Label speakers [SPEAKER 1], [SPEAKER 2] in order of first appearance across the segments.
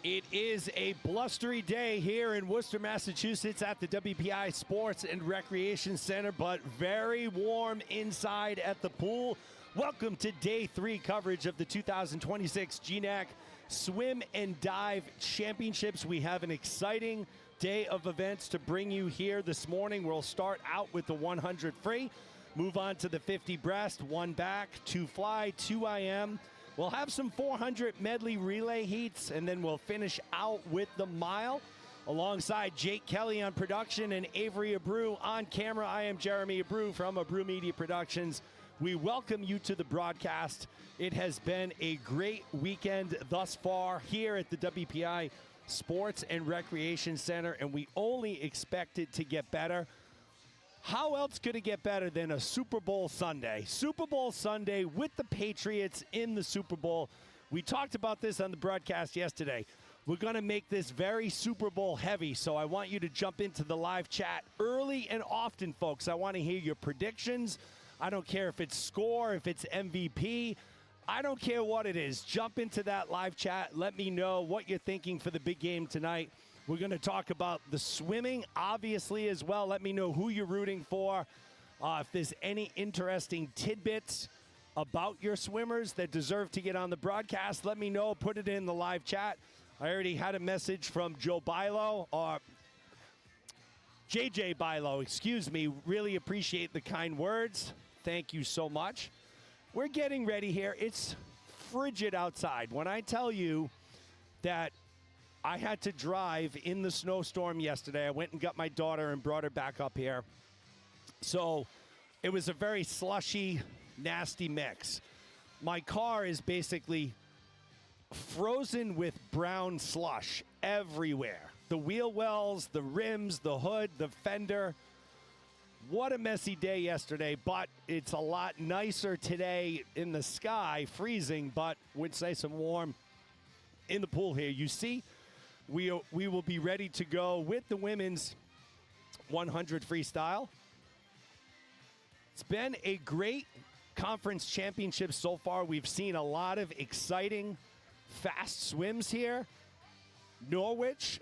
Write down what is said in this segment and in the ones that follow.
[SPEAKER 1] It is a blustery day here in Worcester, Massachusetts at the WPI Sports and Recreation Center, but very warm inside at the pool. Welcome to Day 3 coverage of the 2026 GNAC Swim and Dive Championships. We have an exciting day of events to bring you here this morning. We'll start out with the 100 free, move on to the 50 breast, 1 back, 2 fly, 2 IM. We'll have some 400 medley relay heats, and then we'll finish out with the mile. Alongside Jake Kelly on production and Avery Abreu on camera, I am Jeremy Abreu from Abreu Media Productions. We welcome you to the broadcast. It has been a great weekend thus far here at the WPI Sports and Recreation Center, and we only expect it to get better. How else could it get better than a Super Bowl Sunday? Super Bowl Sunday with the Patriots in the Super Bowl. We talked about this on the broadcast yesterday. We're going to make this very Super Bowl heavy, so I want you to jump into the live chat early and often, folks. I want to hear your predictions. I don't care if it's score, if it's MVP. I don't care what it is. Jump into that live chat. Let me know what you're thinking for the big game tonight. We're going to talk about the swimming, obviously, as well. Let me know who you're rooting for. If there's any interesting tidbits about your swimmers that deserve to get on the broadcast, let me know. Put it in the live chat. I already had a message from Joe Bilo, or JJ Bilo, excuse me. Really appreciate the kind words. Thank you so much. We're getting ready here. It's frigid outside. When I tell you that I had to drive in the snowstorm yesterday. I went and got my daughter and brought her back up here. So it was a very slushy, nasty mix. My car is basically frozen with brown slush everywhere. The wheel wells, the rims, the hood, the fender. What a messy day yesterday, but it's a lot nicer today in the sky, freezing, but it's nice and warm in the pool here. You see, we will be ready to go with the women's 100 freestyle. It's been a great conference championship so far. We've seen a lot of exciting, fast swims here. Norwich,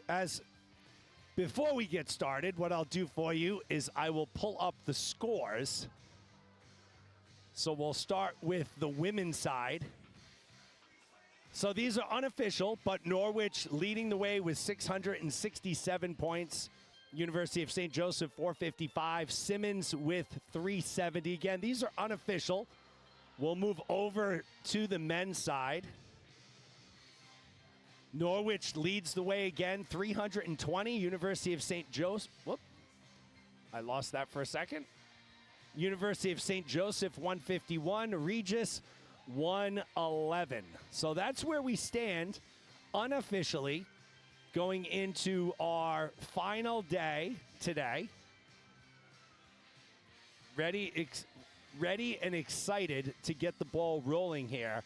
[SPEAKER 1] before we get started, what I'll do for you is I will pull up the scores. So we'll start with the women's side. So these are unofficial, but Norwich leading the way with 667 points. University of St. Joseph, 455. Simmons with 370. Again, these are unofficial. We'll move over to the men's side. Norwich leads the way again, 320. University of St. Joseph. Whoop. I lost that for a second. University of St. Joseph, 151. Regis, 111. So that's where we stand unofficially going into our final day today. Ready and excited to get the ball rolling here,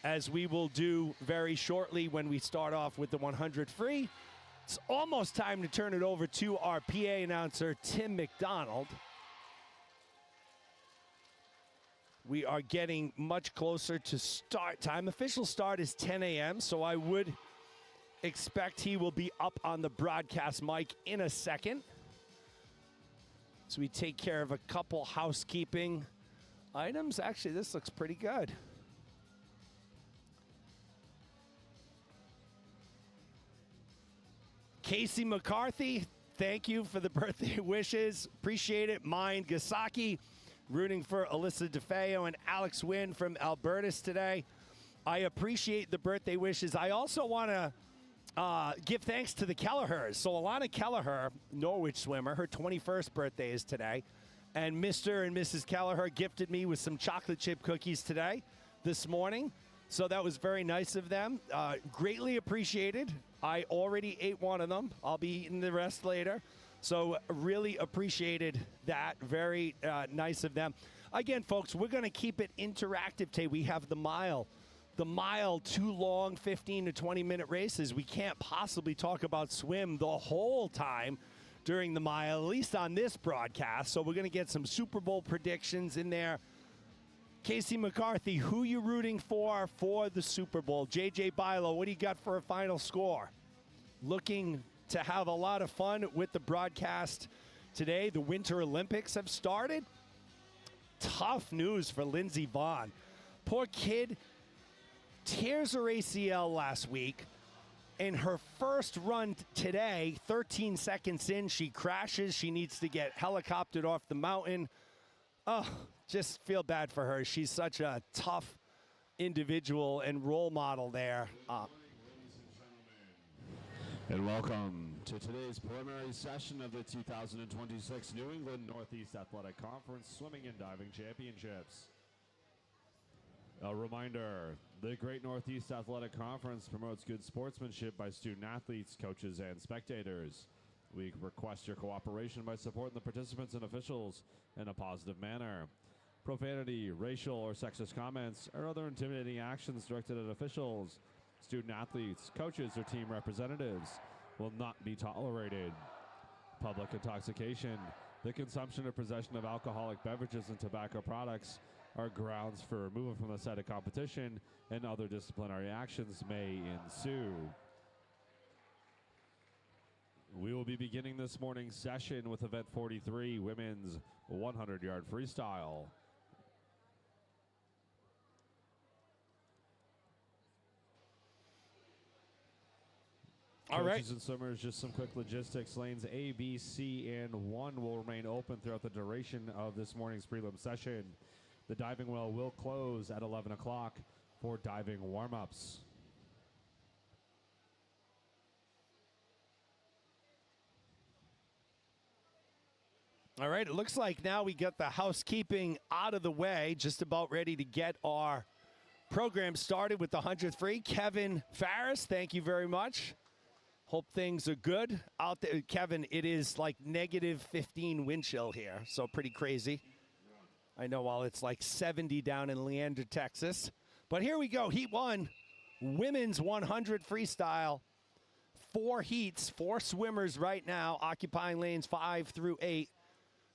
[SPEAKER 1] as we will do very shortly when we start off with the 100 free. It's almost time to turn it over to our PA announcer, Tim McDonald. We are getting much closer to start time. Official start is 10 a.m., so I would expect he will be up on the broadcast mic in a second. So we take care of a couple housekeeping items. Actually, this looks pretty good. Casey McCarthy, thank you for the birthday wishes. Appreciate it. Mine Gasaki, rooting for Alyssa DeFeo and Alex Wynn from Albertus today. I appreciate the birthday wishes. I also want to give thanks to the Kelleher's. So Alana Kelleher, Norwich swimmer, her 21st birthday is today. And Mr. and Mrs. Kelleher gifted me with some chocolate chip cookies this morning. So that was very nice of them. Greatly appreciated. I already ate one of them. I'll be eating the rest later. So really appreciated that. Very nice of them. Again, folks, we're going to keep it interactive today. We have the mile. The mile, 2 long 15 to 20-minute races. We can't possibly talk about swim the whole time during the mile, at least on this broadcast. So we're going to get some Super Bowl predictions in there. Casey McCarthy, who you rooting for the Super Bowl? JJ Bilo, what do you got for a final score? Looking to have a lot of fun with the broadcast today. The Winter Olympics have started. Tough news for Lindsey Vonn. Poor kid tears her ACL last week. In her first run today, 13 seconds in, she crashes. She needs to get helicoptered off the mountain. Oh, just feel bad for her. She's such a tough individual and role model there.
[SPEAKER 2] And welcome to today's preliminary session of the 2026 New England Northeast Athletic Conference Swimming and Diving Championships. A reminder, the Great Northeast Athletic Conference promotes good sportsmanship by student athletes, coaches, and spectators. We request your cooperation by supporting the participants and officials in a positive manner. Profanity, racial or sexist comments, or other intimidating actions directed at officials, student athletes, coaches, or team representatives will not be tolerated. Public intoxication, the consumption or possession of alcoholic beverages and tobacco products are grounds for removal from the site of competition, and other disciplinary actions may ensue. We will be beginning this morning's session with event 43, women's 100-yard freestyle.
[SPEAKER 1] All right.
[SPEAKER 2] Coaches and swimmers, just some quick logistics. Lanes A, B, C, and 1 will remain open throughout the duration of this morning's prelim session. The diving well will close at 11 o'clock for diving warm-ups.
[SPEAKER 1] All right, it looks like now we got the housekeeping out of the way, just about ready to get our program started with the 100th free. Kevin Farris, thank you very much. Hope things are good out there. Kevin, it is like negative 15 wind chill here, so pretty crazy. I know, while it's like 70 down in Leander, Texas. But here we go, Heat 1, women's 100 freestyle. 4 heats, 4 swimmers right now, occupying lanes 5 through 8.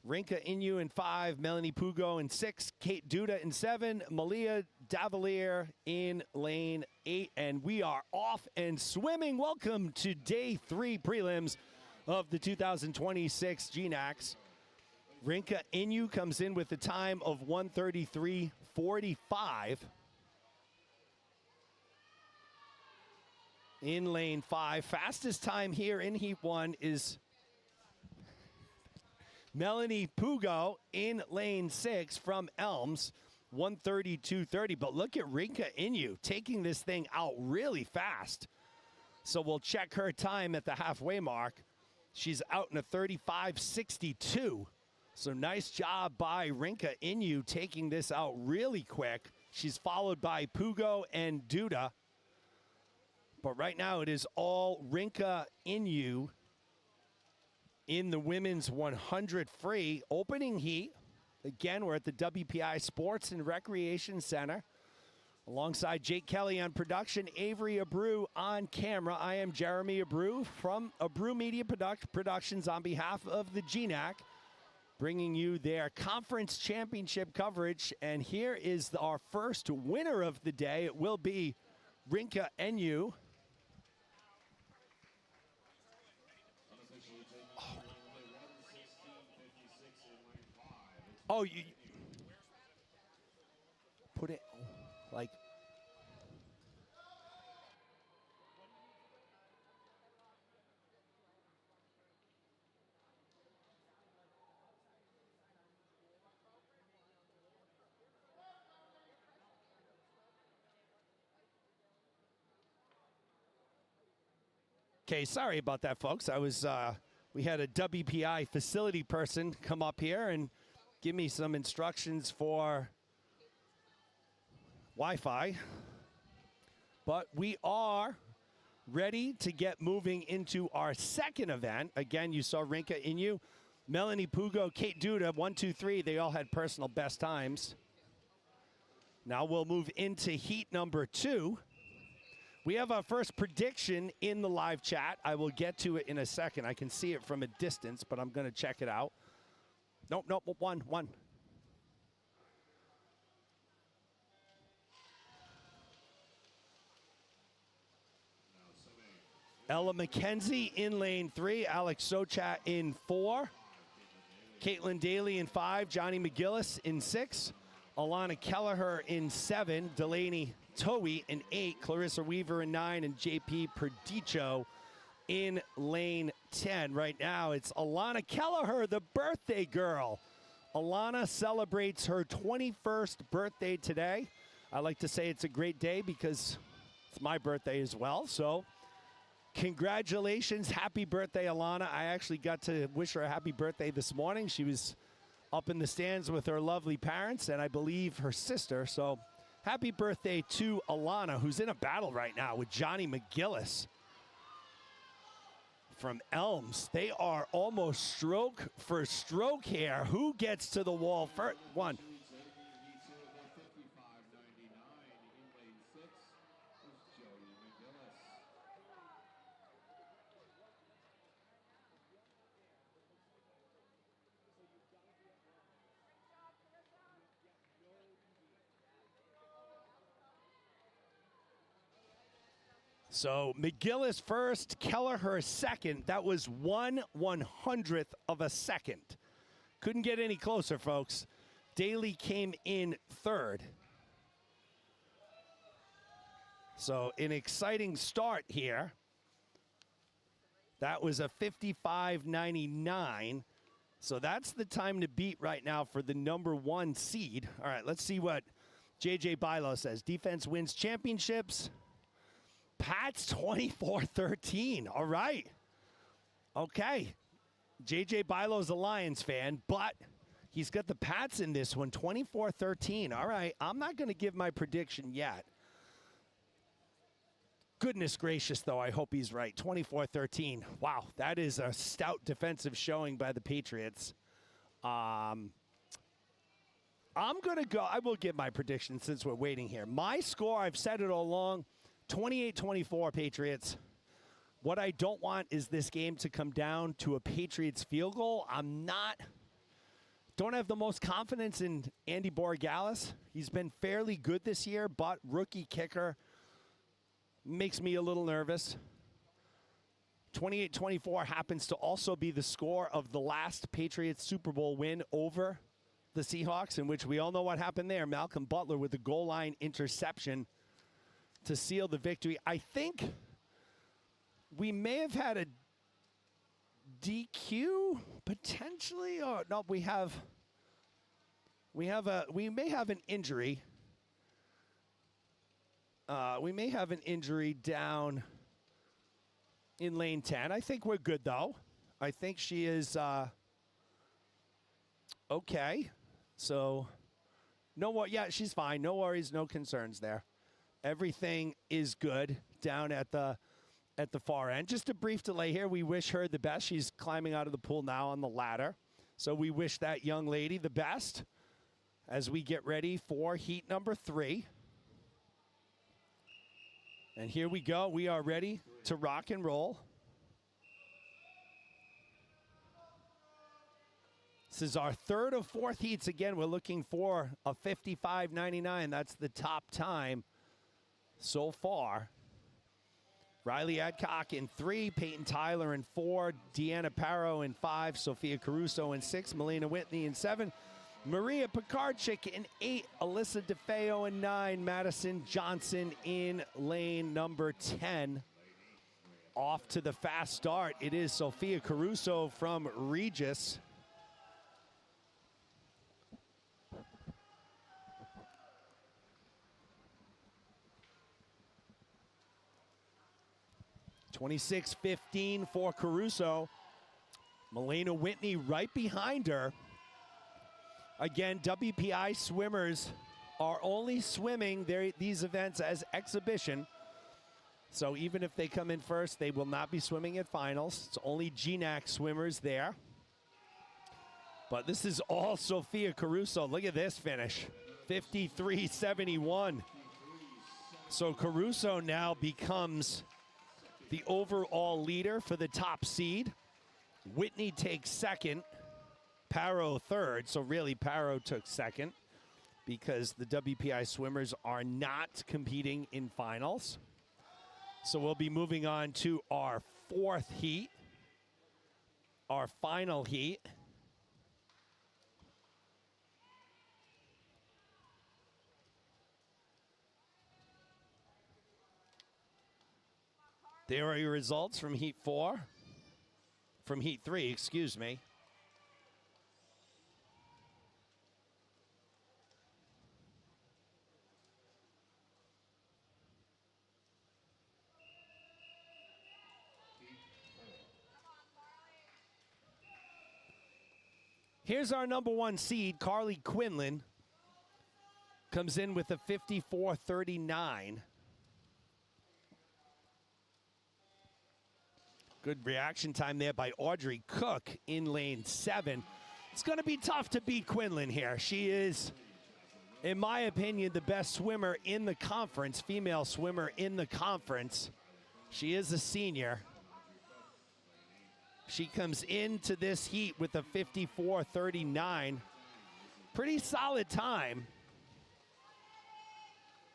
[SPEAKER 1] Rinka Inu in 5, Melanie Pugo in 6, Kate Duda in 7, Malia Davalier in lane 8, and we are off and swimming. Welcome to day 3 prelims of the 2026 GNACs. Rinka Inu comes in with a time of 1:33.45. In lane 5, fastest time here in Heat 1 is Melanie Pugo in lane 6 from Elms, 1:32.30. But look at Rinka Inu taking this thing out really fast. So we'll check her time at the halfway mark. She's out in a 35.62. So nice job by Rinka Inu taking this out really quick. She's followed by Pugo and Duda. But right now it is all Rinka Inu in the women's 100 free opening heat. Again, we're at the WPI Sports and Recreation Center. Alongside Jake Kelly on production, Avery Abreu on camera. I am Jeremy Abreu from Abreu Media Productions on behalf of the GNAC, bringing you their conference championship coverage. And here is our first winner of the day. It will be Rinka Inu. Oh, you put it like. Okay, sorry about that, folks. We had a WPI facility person come up here and give me some instructions for Wi-Fi. But we are ready to get moving into our second event. Again, you saw Rinka Inu, Melanie Pugo, Kate Duda, 1, 2, 3. They all had personal best times. Now we'll move into heat number 2. We have our first prediction in the live chat. I will get to it in a second. I can see it from a distance, but I'm going to check it out. Nope, one. Ella McKenzie in lane 3. Alex Sochat in 4. Caitlin Daly in 5. Johnny McGillis in 6. Alana Kelleher in 7. Delaney Towie in 8. Clarissa Weaver in 9. And JP Perdicho in lane 10. Right now, it's Alana Kelleher, the birthday girl. Alana celebrates her 21st birthday today. I like to say it's a great day because it's my birthday as well. So congratulations. Happy birthday, Alana. I actually got to wish her a happy birthday this morning. She was up in the stands with her lovely parents and I believe her sister. So happy birthday to Alana, who's in a battle right now with Johnny McGillis from Elms. They are almost stroke for stroke here. Who gets to the wall first? One. So McGillis first, Kelleher second. That was 1/100th of a second. Couldn't get any closer, folks. Daly came in third. So an exciting start here. That was a 55.99. So that's the time to beat right now for the #1 seed. All right, let's see what JJ Bilo says. Defense wins championships. Pats 24-13. All right. Okay. JJ Bilo's a Lions fan, but he's got the Pats in this one, 24-13. All right. I'm not going to give my prediction yet. Goodness gracious, though, I hope he's right. 24-13. Wow, that is a stout defensive showing by the Patriots. I'm going to go. I will give my prediction since we're waiting here. My score, I've said it all along, 28-24 Patriots. What I don't want is this game to come down to a Patriots field goal. Don't have the most confidence in Andy Borregales. He's been fairly good this year, but rookie kicker makes me a little nervous. 28-24 happens to also be the score of the last Patriots Super Bowl win over the Seahawks, in which we all know what happened there. Malcolm Butler with the goal line interception to seal the victory. I think we may have had a DQ potentially, or no, we may have an injury. We may have an injury down in lane 10. I think we're good though. I think she is okay. So yeah, she's fine. No worries, no concerns there. Everything is good down at the far end. Just a brief delay here. We wish her the best. She's climbing out of the pool now on the ladder. So we wish that young lady the best as we get ready for heat number 3. And here we go. We are ready to rock and roll. This is our third of 4th heats. Again, we're looking for a 55.99. That's the top time so far. Riley Adcock in 3, Peyton Tyler in 4, Deanna Parro in 5, Sophia Caruso in 6, Melina Whitney in 7, Maria Pikarczyk in 8, Alyssa DeFeo in 9, Madison Johnson in lane number 10. Off to the fast start. It is Sophia Caruso from Regis. $26.15 for Caruso. Melina Whitney right behind her. Again, WPI swimmers are only swimming these events as exhibition. So even if they come in first, they will not be swimming at finals. It's only GNAC swimmers there. But this is all Sophia Caruso. Look at this finish, 53.71. So Caruso now becomes the overall leader for the top seed. Whitney takes second, Parro third. So really Parro took second because the WPI swimmers are not competing in finals. So we'll be moving on to our fourth heat, our final heat. There are your results from heat 4, from heat 3, excuse me.
[SPEAKER 3] Come on, Carly.
[SPEAKER 1] Here's our number 1 seed, Carly Quinlan. Comes in with a 54.39. Good reaction time there by Audrey Cook in lane 7. It's going to be tough to beat Quinlan here. She is, in my opinion, the best swimmer in the conference, female swimmer in the conference. She is a senior. She comes into this heat with a 54.39. Pretty solid time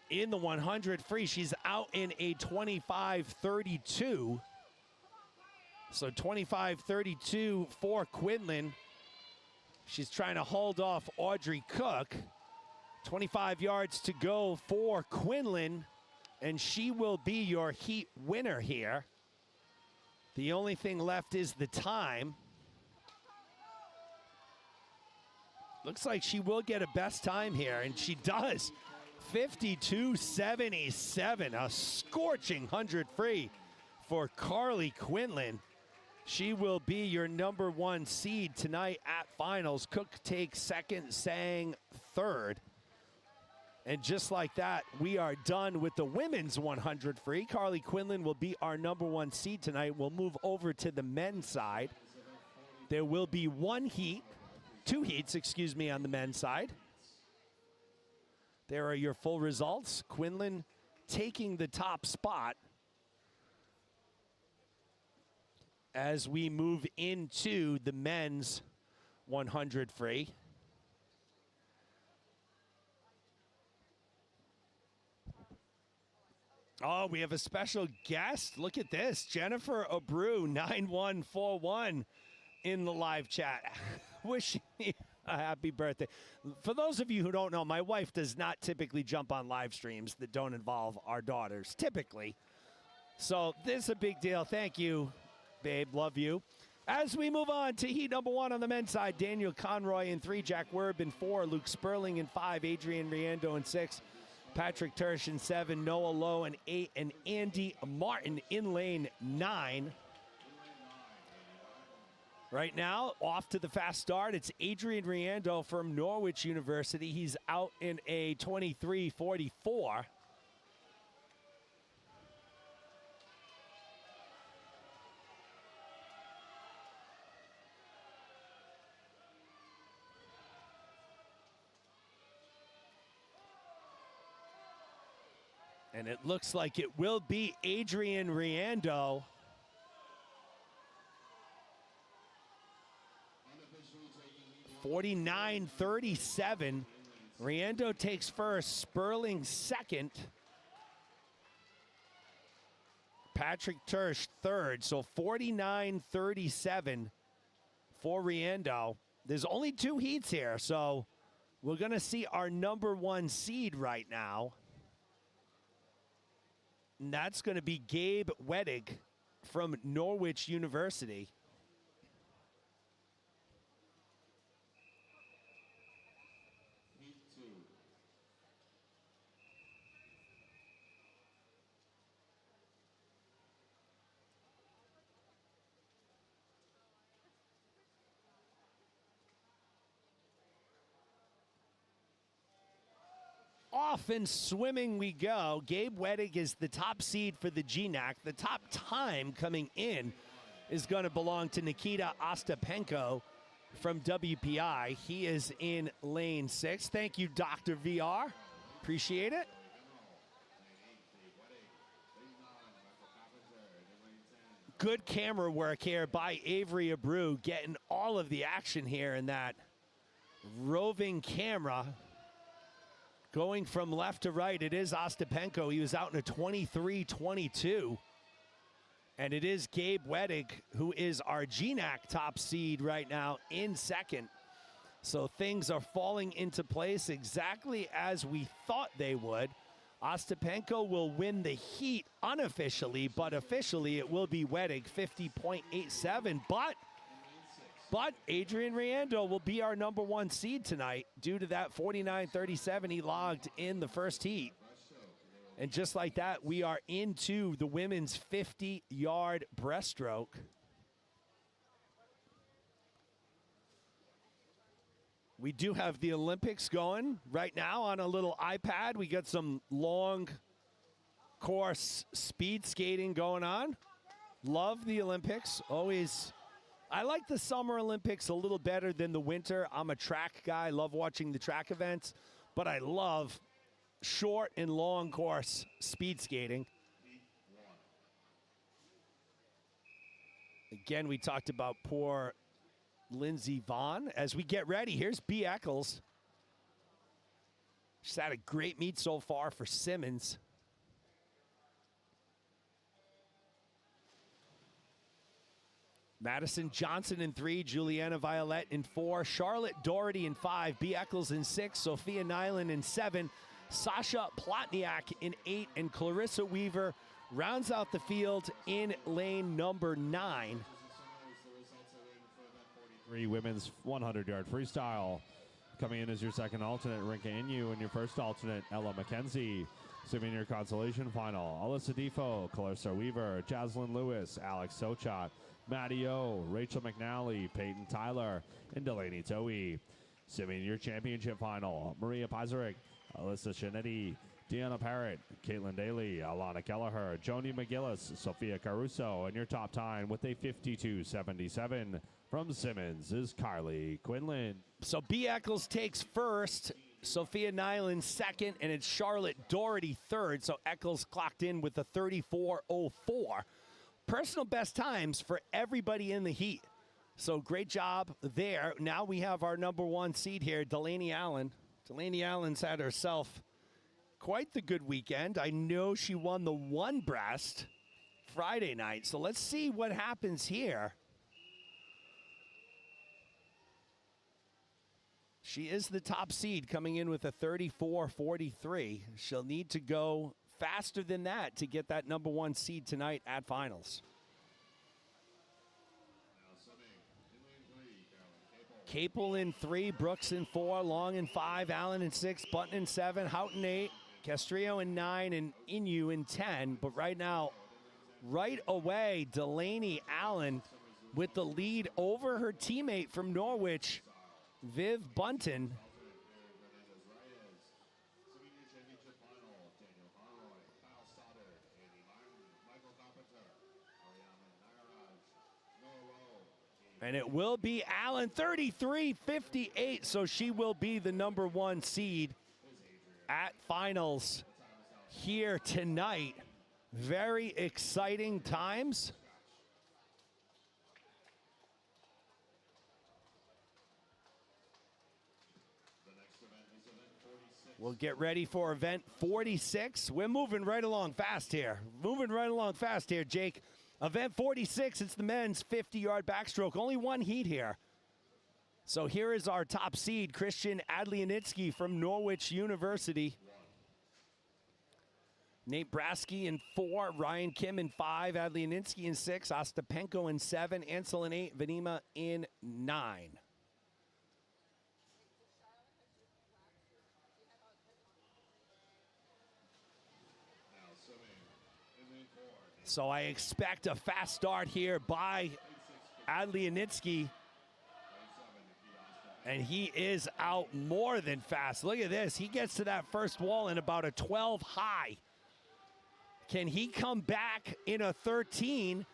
[SPEAKER 1] in the 100 free. She's out in a 25.32. So 25.32 for Quinlan. She's trying to hold off Audrey Cook. 25 yards to go for Quinlan, and she will be your heat winner here. The only thing left is the time. Looks like she will get a best time here, and she does. 52.77, a scorching 100 free for Carly Quinlan. She will be your number 1 seed tonight at finals. Cook takes second, Sang third. And just like that, we are done with the women's 100 free. Carly Quinlan will be our number 1 seed tonight. We'll move over to the men's side. There will be 2 heats, excuse me, on the men's side. There are your full results. Quinlan taking the top spot as we move into the men's 100 free. Oh, we have a special guest. Look at this. Jennifer Abreu, 9141 in the live chat. Wishing me a happy birthday. For those of you who don't know, my wife does not typically jump on live streams that don't involve our daughters, typically. So this is a big deal. Thank you, babe. Love you. As we move on to heat number 1 on the men's side, Daniel Conroy in 3, Jack Werb in 4, Luke Sperling in 5, Adrian Riendo in 6, Patrick Tersch in 7, Noah Lowe in 8, and Andy Martin in lane 9. Right now, off to the fast start, it's Adrian Riendo from Norwich University. He's out in a 23.44. And it looks like it will be Adrian Riendo. $49.37. Riendo takes first, Sperling second. Patrick Tersch third, so $49.37 for Riendo. There's only 2 heats here, so we're gonna see our number 1 seed right now. And that's going to be Gabe Wedig from Norwich University. Off and swimming we go. Gabe Wedig is the top seed for the GNAC. The top time coming in is going to belong to Nikita Ostapenko from WPI. He is in lane 6. Thank you, Dr. VR. Appreciate it. Good camera work here by Avery Abreu, getting all of the action here in that roving camera. Going from left to right, it is Ostapenko. He was out in a 23-22. And it is Gabe Wedig, who is our GNAC top seed right now in second. So things are falling into place exactly as we thought they would. Ostapenko will win the heat unofficially, but officially it will be Wedig, 50.87. But Adrian Riando will be our number 1 seed tonight due to that 49.37 he logged in the first heat. And just like that, we are into the women's 50-yard breaststroke. We do have the Olympics going right now on a little iPad. We got some long course speed skating going on. Love the Olympics. Always, I like the Summer Olympics a little better than the winter. I'm a track guy. Love watching the track events, but I love short and long course speed skating. Again, we talked about poor Lindsey Vaughn. As we get ready, here's B. Eccles. She's had a great meet so far for Simmons. Madison Johnson in 3, Juliana Violette in 4, Charlotte Doherty in 5, B. Eccles in 6, Sophia Nyland in 7, Sasha Plotniak in 8, and Clarissa Weaver rounds out the field in lane number 9.
[SPEAKER 2] Women's 100-yard freestyle. Coming in as your second alternate, Rinka Inu, and your first alternate, Ella McKenzie. Assuming your consolation final, Alyssa Defo, Clarissa Weaver, Jaslyn Lewis, Alex Sochat, Maddie O, Rachel McNally, Peyton Tyler, and Delaney Towie. Assuming your championship final, Maria Pizarek, Alyssa Shinetti, Deanna Parrott, Caitlin Daly, Alana Kelleher, Joni McGillis, Sophia Caruso, and your top time with a 52.77 from Simmons is Carly Quinlan.
[SPEAKER 1] So B. Eccles takes first, Sophia Nyland second, and it's Charlotte Doherty third. So Eccles clocked in with a 34.04. Personal best times for everybody in the heat. So great job there. Now we have our number 1 seed here, Delaney Allen. Delaney Allen's had herself quite the good weekend. I know she won the 1 breast Friday night. So let's see what happens here. She is the top seed coming in with a 34.43. She'll need to go faster than that to get that number 1 seed tonight at finals. Capel in 3, Brooks in 4, Long in 5, Allen in 6, Button in 7, Houghton 8, Castrillo in 9, and Inu in 10. But right now, right away, Delaney Allen with the lead over her teammate from Norwich, Viv Bunton. And it will be Allen, 33.58, so she will be the number 1 seed at finals here tonight. Very exciting times. We'll get ready for event 46. We're moving right along fast here. Jake. Event 46, it's the men's 50-yard backstroke. Only 1 heat here. So here is our top seed, Christian Adlianitsky from Norwich University. Nate Brasky in 4, Ryan Kim in 5, Adlianitsky in 6, Ostapenko in 7, Ansel in 8, Vanima in 9. So I expect a fast start here by Adlianitsky. And he is out more than fast. Look at this. He gets to that first wall in about a 12 high. Can he come back in a 13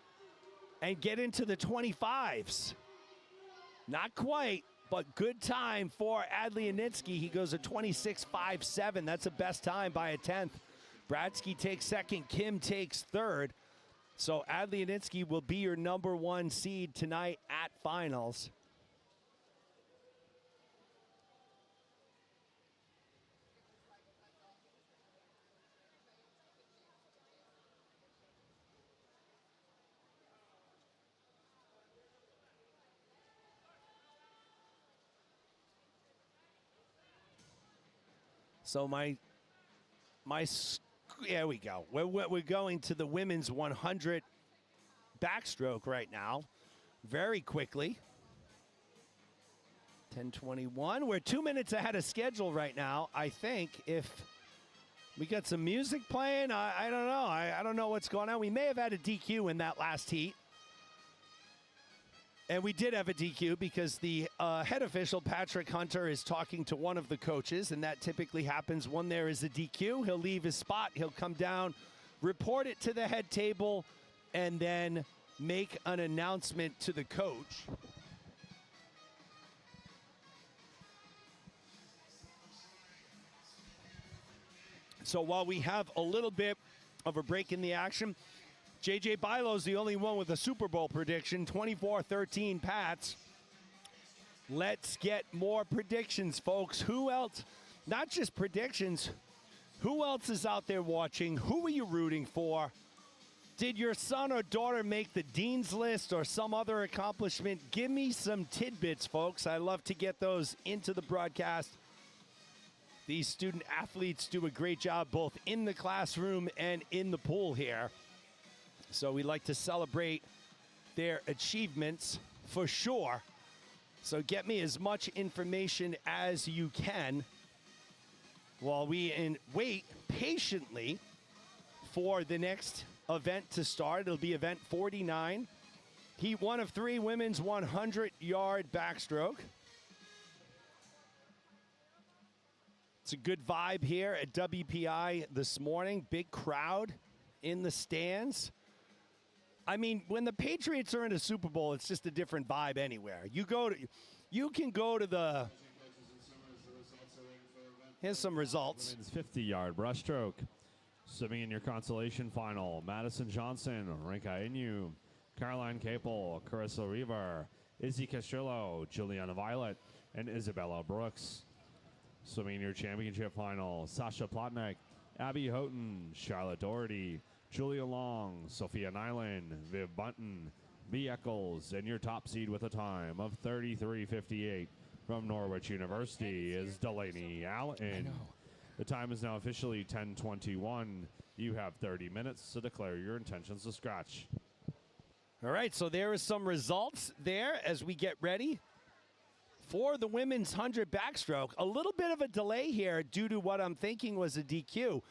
[SPEAKER 1] and get into the 25s? Not quite, but good time for Adlianitsky. He goes a 26.57. That's the best time by a 10th. Bradsky takes second. Kim takes third. So Adlianitsky will be your number 1 seed tonight at finals. So there we go. We're going to the women's 100 backstroke right now, very quickly. 10:21. We're 2 minutes ahead of schedule right now. I think if we got some music playing, I don't know. I don't know what's going on. We may have had a DQ in that last heat. And we did have a DQ because the head official, Patrick Hunter, is talking to one of the coaches, and that typically happens when there is a DQ. He'll leave his spot. He'll come down, report it to the head table, and then make an announcement to the coach. So while we have a little bit of a break in the action, JJ Bilo's the only one with a Super Bowl prediction, 24-13 Pats. Let's get more predictions, folks. Who else, not just predictions, who else is out there watching? Who are you rooting for? Did your son or daughter make the Dean's List or some other accomplishment? Give me some tidbits, folks. I love to get those into the broadcast. These student athletes do a great job both in the classroom and in the pool here. So we like to celebrate their achievements for sure. So get me as much information as you can while we wait patiently for the next event to start. It'll be event 49. Heat 1 of 3, women's 100-yard backstroke. It's a good vibe here at WPI this morning. Big crowd in the stands. I mean, when the Patriots are in a Super Bowl, it's just a different vibe anywhere. You can go to the. Here's some results.
[SPEAKER 2] Women's 50-yard breaststroke. Swimming in your consolation final, Madison Johnson, Rinka Inu, Caroline Capel, Carissa Reaver, Izzy Castrillo, Juliana Violet, and Isabella Brooks. Swimming in your championship final, Sasha Plotnick, Abby Houghton, Charlotte Doherty, Julia Long, Sophia Nyland, Viv Bunton, B. Eccles, and your top seed with a time of 33:58 from Norwich University is Delaney Allen. The time is now officially 10:21. You have 30 minutes to declare your intentions to scratch.
[SPEAKER 1] All right, so there is some results there as we get ready for the women's 100 backstroke. A little bit of a delay here due to what I'm thinking was a DQ.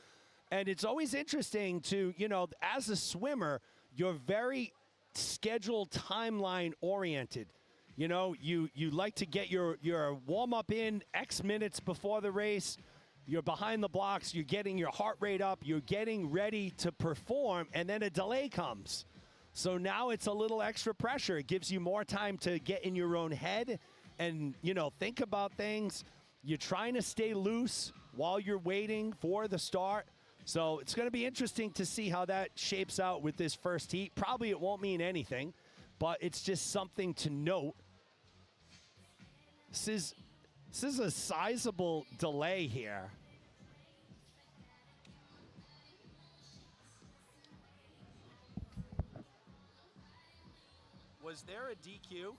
[SPEAKER 1] And it's always interesting to, as a swimmer, you're very schedule timeline oriented. You like to get your warm-up in X minutes before the race. You're behind the blocks. You're getting your heart rate up. You're getting ready to perform, and then a delay comes. So now it's a little extra pressure. It gives you more time to get in your own head and, think about things. You're trying to stay loose while you're waiting for the start. So it's going to be interesting to see how that shapes out with this first heat. Probably it won't mean anything, but it's just something to note. This is a sizable delay here. Was there a DQ?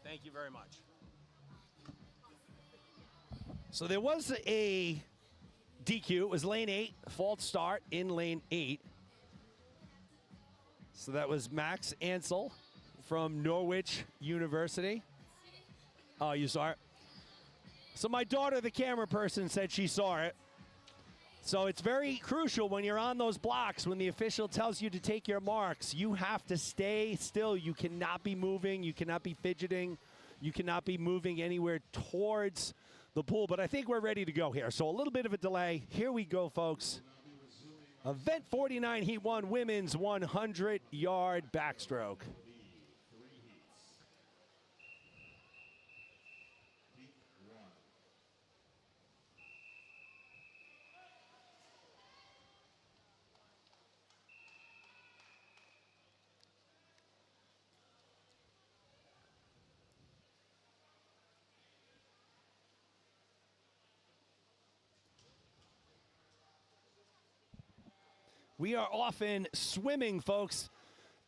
[SPEAKER 1] Thank you very much. So there was a DQ. It was lane 8, false start in lane 8. So that was Max Ansel from Norwich University. Oh, you saw it? So my daughter, the camera person, said she saw it. So it's very crucial when you're on those blocks, when the official tells you to take your marks, you have to stay still. You cannot be moving. You cannot be fidgeting. You cannot be moving anywhere towards the pool. But I think we're ready to go here. So a little bit of a delay. Here we go, folks. Event 49, Heat 1, women's 100-yard backstroke. We are off in swimming, folks.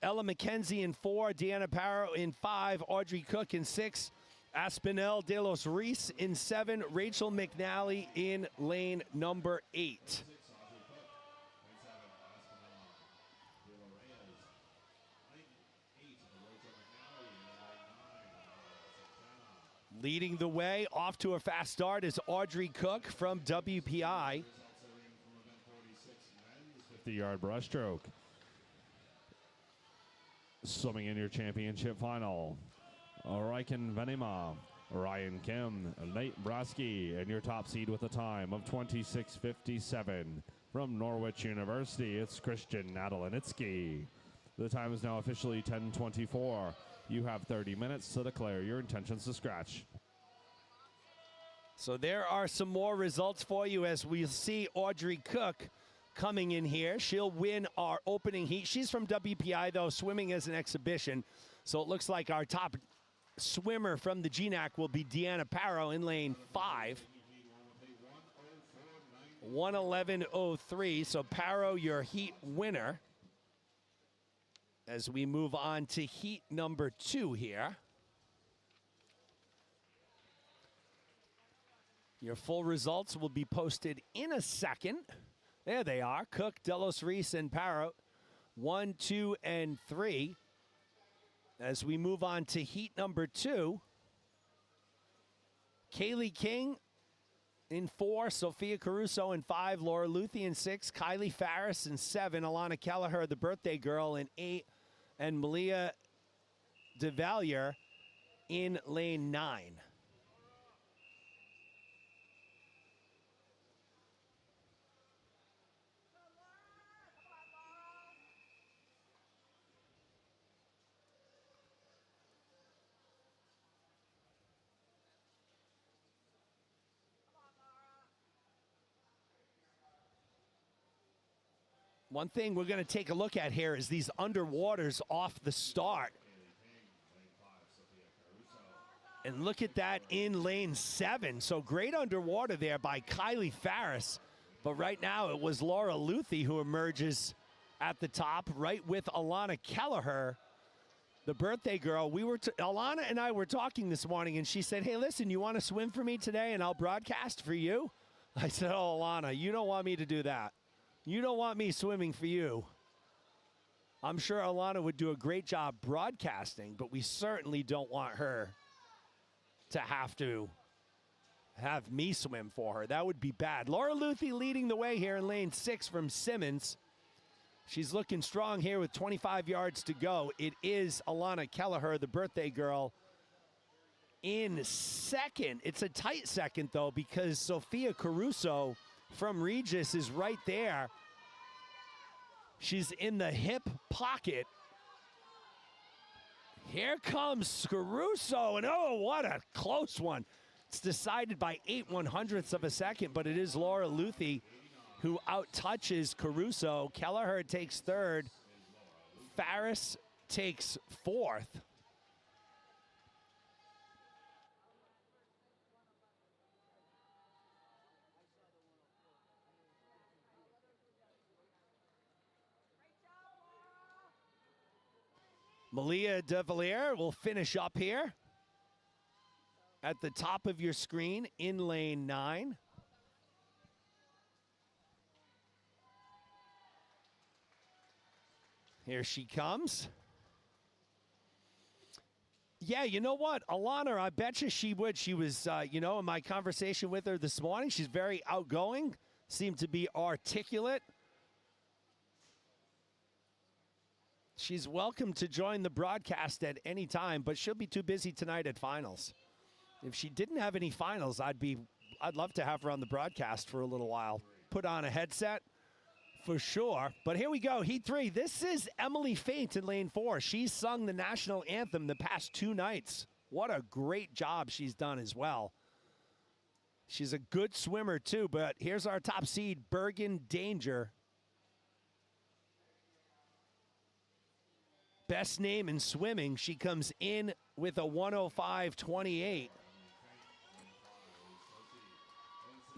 [SPEAKER 1] Ella McKenzie in 4, Deanna Parro in 5, Audrey Cook in 6, Aspinell De Los Reis in 7, Rachel McNally in lane number 8. Leading the way, off to a fast start, is Audrey Cook from WPI.
[SPEAKER 2] 50-yard breaststroke. Swimming in your championship final, Riken Venema, Ryan Kim, Nate Brasky, and your top seed with a time of 26:57. From Norwich University, it's Christian Nadalinitsky. The time is now officially 10:24. You have 30 minutes to declare your intentions to scratch.
[SPEAKER 1] So there are some more results for you as we see Audrey Cook coming in here. She'll win our opening heat. She's from WPI, though, swimming as an exhibition. So it looks like our top swimmer from the GNAC will be Deanna Parro in lane 5. 1:11:03. So Parro, your heat winner. As we move on to heat number 2 here. Your full results will be posted in a second. There they are, Cook, Delos Reis, and Parro, 1, 2, and 3. As we move on to heat number 2, Kaylee King in 4, Sophia Caruso in 5, Laura Luthi in 6, Kylie Farris in 7, Alana Kelleher, the birthday girl, in 8, and Malia DeValier in lane 9. One thing we're going to take a look at here is these underwaters off the start. And look at that in lane 7. So great underwater there by Kylie Farris. But right now it was Laura Luthi who emerges at the top, right with Alana Kelleher, the birthday girl. Alana and I were talking this morning, and she said, hey, listen, you want to swim for me today and I'll broadcast for you? I said, oh, Alana, you don't want me to do that. You don't want me swimming for you. I'm sure Alana would do a great job broadcasting, but we certainly don't want her to have me swim for her. That would be bad. Laura Luthi leading the way here in lane 6 from Simmons. She's looking strong here with 25 yards to go. It is Alana Kelleher, the birthday girl, in second. It's a tight second, though, because Sophia Caruso from Regis is right there. She's in the hip pocket. Here comes Caruso, and oh, what a close one. It's decided by 8/100ths of a second, but it is Laura Luthi who outtouches Caruso. Kelleher takes 3rd. Farris takes 4th. Malia DeValier will finish up here at the top of your screen in lane 9. Here she comes. Yeah, you know what? Alana, I bet you she would. She was, in my conversation with her this morning, she's very outgoing, seemed to be articulate. She's welcome to join the broadcast at any time, but she'll be too busy tonight at finals. If she didn't have any finals, I'd love to have her on the broadcast for a little while. Put on a headset for sure. But here we go, heat 3. This is Emily Faint in lane 4. She's sung the national anthem the past 2 nights. What a great job she's done as well. She's a good swimmer too, but here's our top seed, Bergen Danger. Best name in swimming. She comes in with a 1:05.28.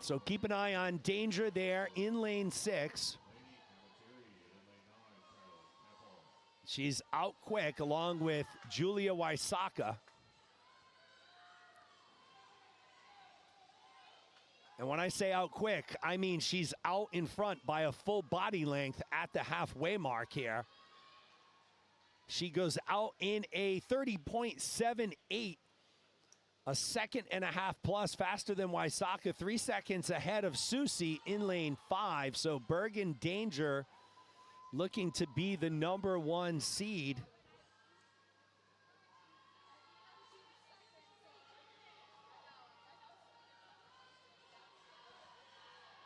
[SPEAKER 1] So keep an eye on Danger there in lane 6. She's out quick along with Julia Wysaka. And when I say out quick, I mean she's out in front by a full body length at the halfway mark here. She goes out in a 30.78, a second and a half plus faster than Wysaka, 3 seconds ahead of Susie in lane 5. So Bergen Danger looking to be the #1 seed.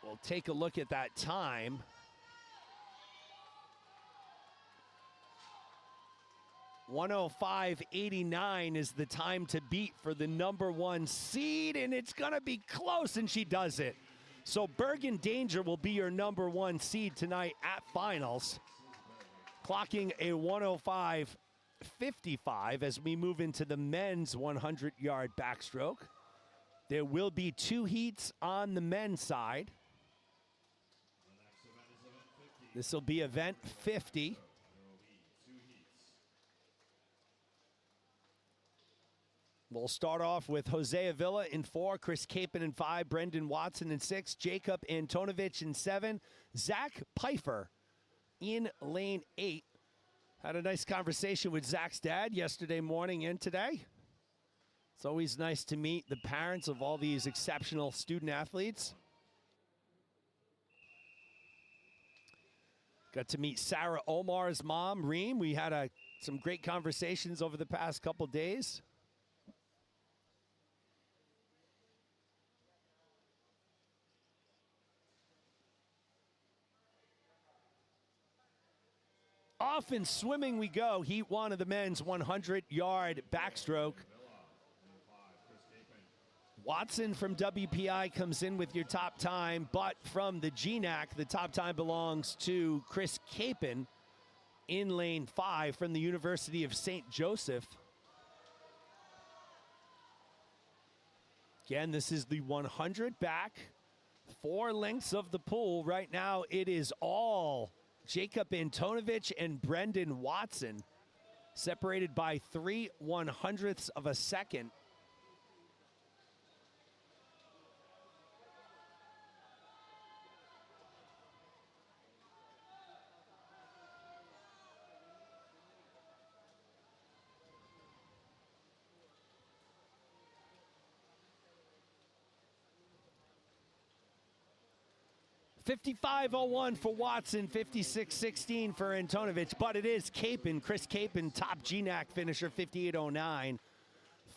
[SPEAKER 1] We'll take a look at that time. .105.89 is the time to beat for the #1 seed, and it's gonna be close, and she does it. So Bergen Danger will be your #1 seed tonight at finals, clocking a 105.55 as we move into the men's 100-yard backstroke. There will be 2 heats on the men's side. This will be event 50. We'll start off with Jose Avila in 4, Chris Capon in 5, Brendan Watson in 6, Jacob Antonovich in 7, Zach Pfeiffer in lane 8. Had a nice conversation with Zach's dad yesterday morning and today. It's always nice to meet the parents of all these exceptional student athletes. Got to meet Sarah Omar's mom, Reem. We had some great conversations over the past couple days. Off in swimming we go. Heat 1 of the men's 100-yard backstroke. Watson from WPI comes in with your top time, but from the GNAC, the top time belongs to Chris Capon in lane 5 from the University of St. Joseph. Again, this is the 100 back, 4 lengths of the pool. Right now, it is all Jacob Antonovich and Brendan Watson, separated by 3/100ths of a second. $55.01 for Watson, $56.16 for Antonovich, but it is Capon, Chris Capon, top GNAC finisher, $58.09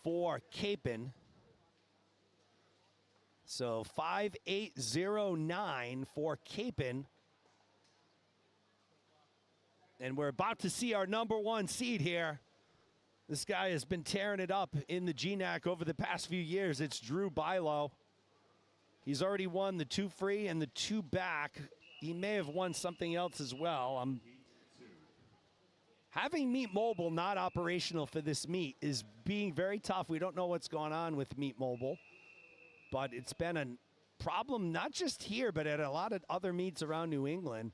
[SPEAKER 1] for Capon. So 5.809 for Capon. And we're about to see our #1 seed here. This guy has been tearing it up in the GNAC over the past few years. It's Drew Bilo. He's already won the 2 free and the 2 back. He may have won something else as well. Having Meet Mobile not operational for this meet is being very tough. We don't know what's going on with Meet Mobile, but it's been a problem not just here, but at a lot of other meets around New England.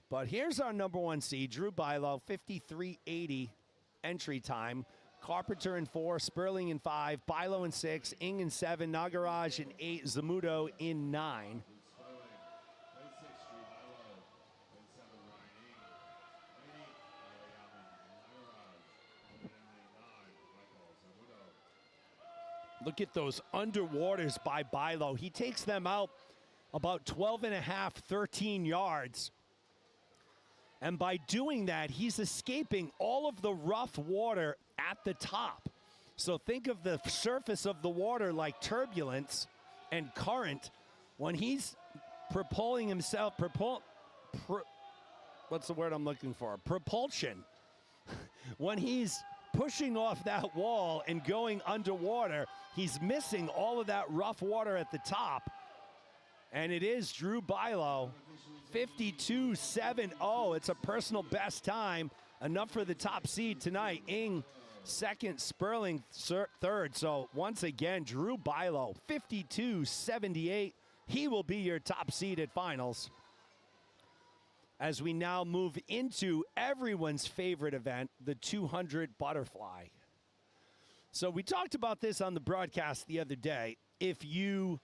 [SPEAKER 1] But here's our #1 seed, Drew Bilo, 53.80 entry time. Carpenter in 4, Sperling in 5, Bilo in 6, Ing in 7, Nagaraj in 8, Zamudo in 9. Look at those underwaters by Bilo. He takes them out about 12.5, 13 yards. And by doing that, he's escaping all of the rough water at the top. So think of the surface of the water like turbulence and current. When he's propelling himself, what's the word I'm looking for? Propulsion. When he's pushing off that wall and going underwater, he's missing all of that rough water at the top. And it is Drew Bilo, 52.70. It's a personal best time. Enough for the top seed tonight. Ing second, Sperling third. So once again, Drew Bilo, 52.78. He will be your top seed at finals. as we now move into everyone's favorite event, the 200 butterfly. So we talked about this on the broadcast the other day. If you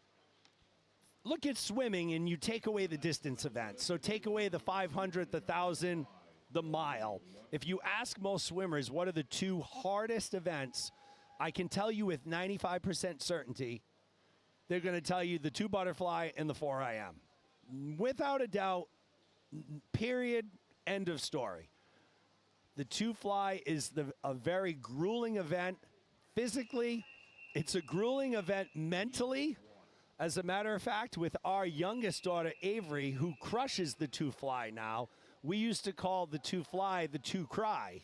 [SPEAKER 1] look at swimming and you take away the distance events, so take away the 500, the 1,000, the mile. If you ask most swimmers what are the two hardest events, I can tell you with 95% certainty, they're going to tell you the 2 butterfly and the 4 IM. Without a doubt, period, end of story. The 2 fly is a very grueling event. Physically, it's a grueling event mentally. As a matter of fact, with our youngest daughter, Avery, who crushes the 2 fly now, we used to call the 2 fly the 2 cry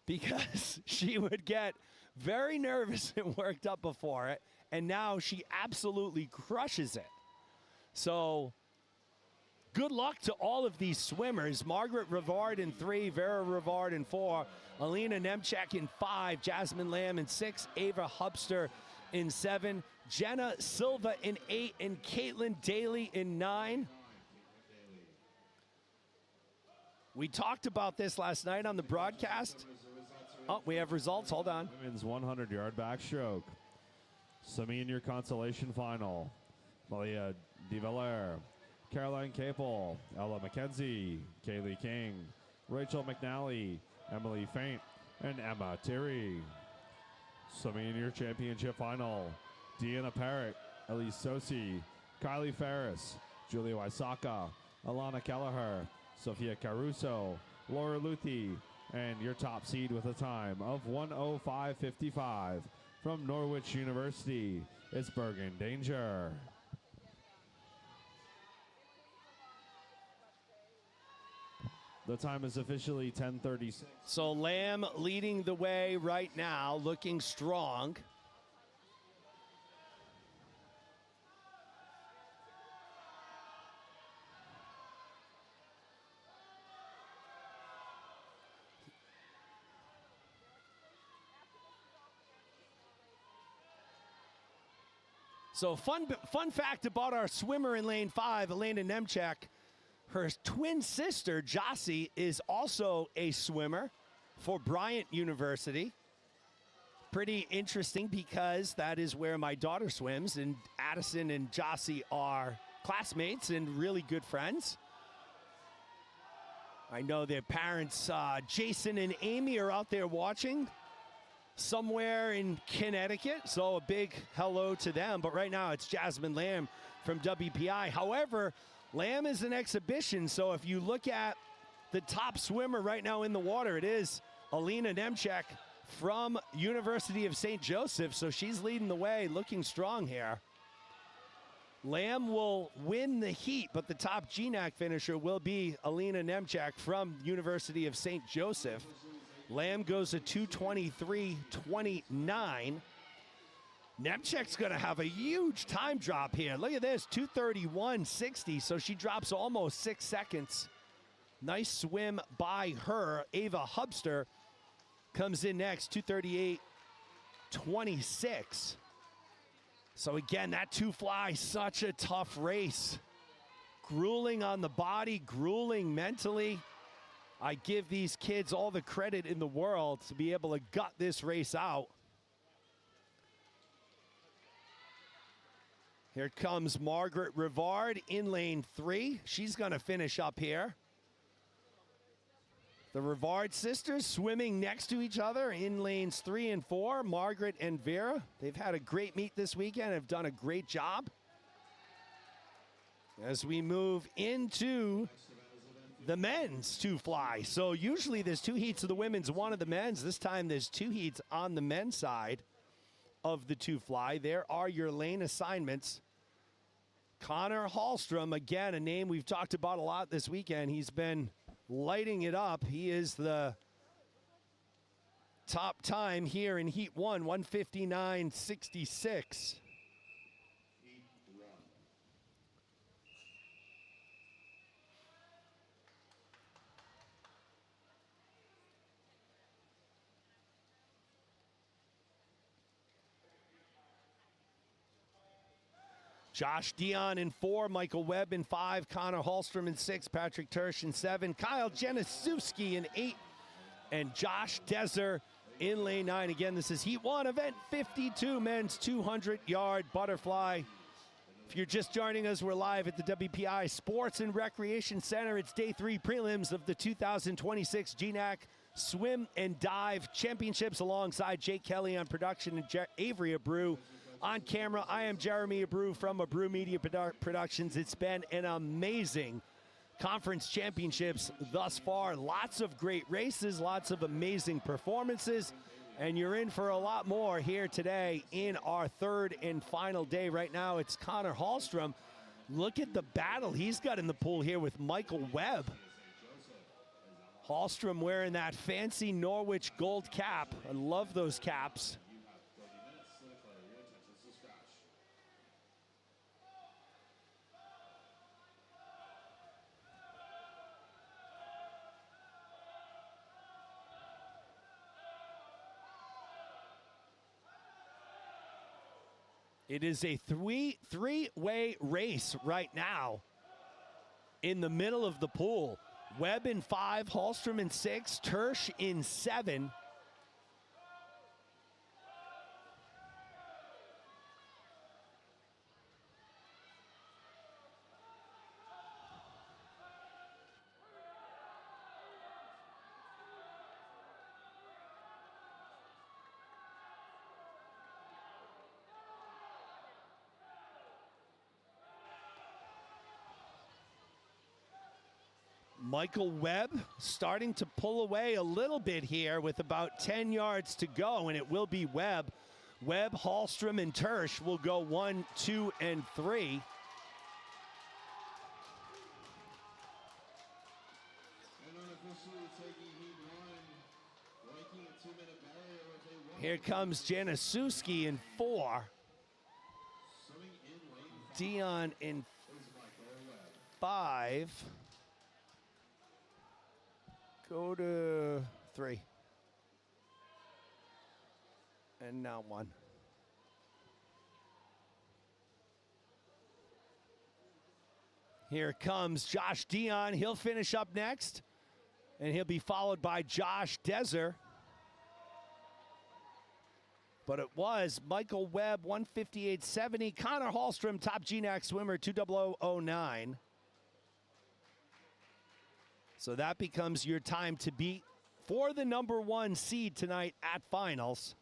[SPEAKER 1] because she would get very nervous and worked up before it, and now she absolutely crushes it. So good luck to all of these swimmers. Margaret Rivard in 3, Vera Rivard in 4, Alina Nemchek in 5, Jasmine Lamb in 6, Ava Hubster in 7, Jenna Silva in 8, and Caitlin Daly in 9. We talked about this last night on the broadcast. Oh, we have results. Hold on.
[SPEAKER 2] Women's 100-yard backstroke. Semi-in-your consolation final. Malia DeValer, Caroline Capel, Ella McKenzie, Kaylee King, Rachel McNally, Emily Faint, and Emma Terry. Semi-in-your championship final. Deanna Parrott, Elise Sosi, Kylie Ferris, Julia Waisaka, Alana Kelleher, Sophia Caruso, Laura Luthi, and your top seed with a time of 1:05:55 from Norwich University, it's Bergen Danger. The time is officially 10:36.
[SPEAKER 1] So Lamb leading the way right now, looking strong. So fun fact about our swimmer in lane 5, Elena Nemchek. Her twin sister, Jossie, is also a swimmer for Bryant University. Pretty interesting because that is where my daughter swims, and Addison and Jossie are classmates and really good friends. I know their parents, Jason and Amy, are out there watching somewhere in Connecticut, so a big hello to them. But right now it's Jasmine Lamb from WPI. However, Lamb is an exhibition, so if you look at the top swimmer right now in the water, it is Alina Nemchek from University of St. Joseph, so she's leading the way, looking strong here. Lamb will win the heat, but the top GNAC finisher will be Alina Nemchek from University of St. Joseph. Lamb goes a 2:23.29. Nemchek's going to have a huge time drop here. Look at this, 2:31.60, so she drops almost 6 seconds. Nice swim by her. Ava Hubster comes in next, 2:38.26. So again, that 2 fly, such a tough race. Grueling on the body, grueling mentally. I give these kids all the credit in the world to be able to gut this race out. Here comes Margaret Rivard in lane 3. She's going to finish up here. The Rivard sisters swimming next to each other in lanes 3 and 4. Margaret and Vera. They've had a great meet this weekend, have done a great job. As we move into the men's 2 fly. So usually there's 2 heats of the women's, 1 of the men's. This time there's 2 heats on the men's side of the 2 fly. There are your lane assignments. Connor Hallstrom, again, a name we've talked about a lot this weekend. He's been lighting it up. He is the top time here in Heat 1, 1:59.66. Josh Dion in 4, Michael Webb in 5, Connor Hallstrom in 6, Patrick Tersch in 7, Kyle Januszewski in 8, and Josh Deser in lane 9. Again, this is Heat 1, event 52, men's 200-yard butterfly. If you're just joining us, we're live at the WPI Sports and Recreation Center. It's day 3 prelims of the 2026 GNAC Swim and Dive Championships alongside Jake Kelly on production and Avery Abreu on camera. I am Jeremy Abreu from Abreu Media Productions. It's been an amazing conference championships thus far. Lots of great races, lots of amazing performances, and you're in for a lot more here today in our third and final day. Right now, it's Connor Hallstrom. Look at the battle he's got in the pool here with Michael Webb. Hallstrom wearing that fancy Norwich gold cap. I love those caps. It is a three-way race right now in the middle of the pool. Webb in 5, Hallstrom in 6, Tersch in 7. Michael Webb starting to pull away a little bit here with about 10 yards to go, and it will be Webb. Webb, Hallstrom, and Tersch will go 1, 2, and 3. Here comes Januszewski in 4. Dion in 5. Go to 3. And now 1. Here comes Josh Dion. He'll finish up next. And he'll be followed by Josh Deser. But it was Michael Webb, 158.70. Connor Hallstrom, top GNAC swimmer, 200.09. So that becomes your time to beat for the number 1 seed tonight at finals.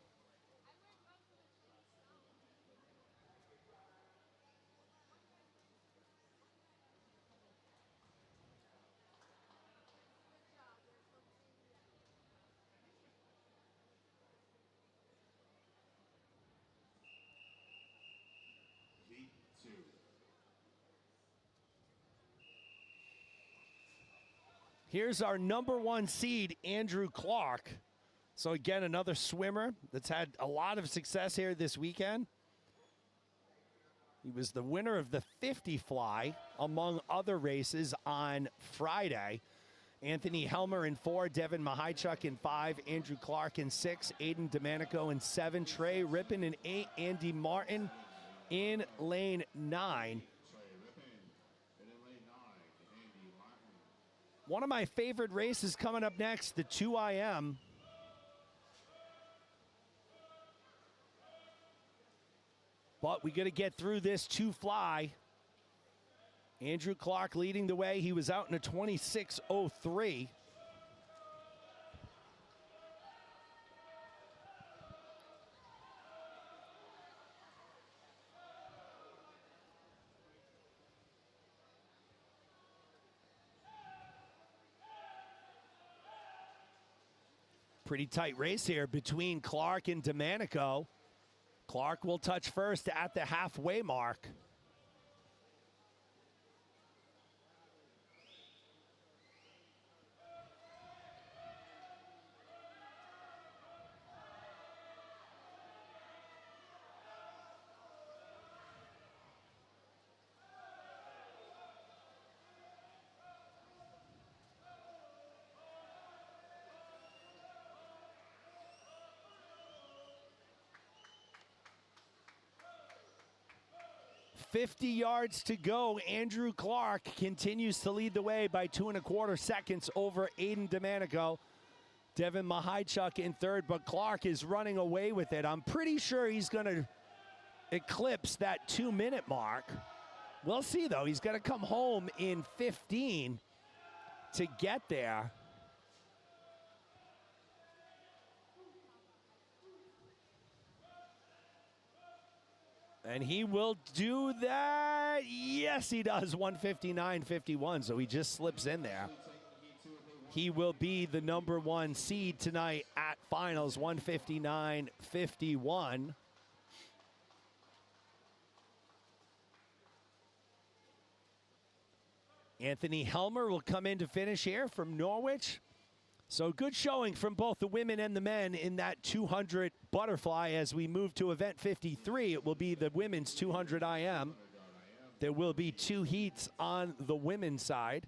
[SPEAKER 1] Here's our number 1 seed, Andrew Clark. So again, another swimmer that's had a lot of success here this weekend. He was the winner of the 50 fly, among other races, on Friday. Anthony Helmer in 4, Devin Mahaichuk in 5, Andrew Clark in 6, Aiden Domanico in 7, Trey Rippin in 8, Andy Martin in lane 9. One of my favorite races coming up next, the 2IM. But we got to get through this 2 fly. Andrew Clark leading the way. He was out in a 26.03. Pretty tight race here between Clark and Domanico. Clark will touch first at the halfway mark. 50 yards to go. Andrew Clark continues to lead the way by 2.25 seconds over Aiden Domenico. Devin Mahaichuk in third, but Clark is running away with it. I'm pretty sure he's going to eclipse that 2-minute mark. We'll see, though. He's going to come home in 15 to get there. And he will do that. Yes, he does. 159.51. So he just slips in there. He will be the #1 seed tonight at finals. 159.51. Anthony Helmer will come in to finish here from Norwich. So good showing from both the women and the men in that 200 butterfly. As we move to event 53, it will be the women's 200 IM. There will be 2 heats on the women's side.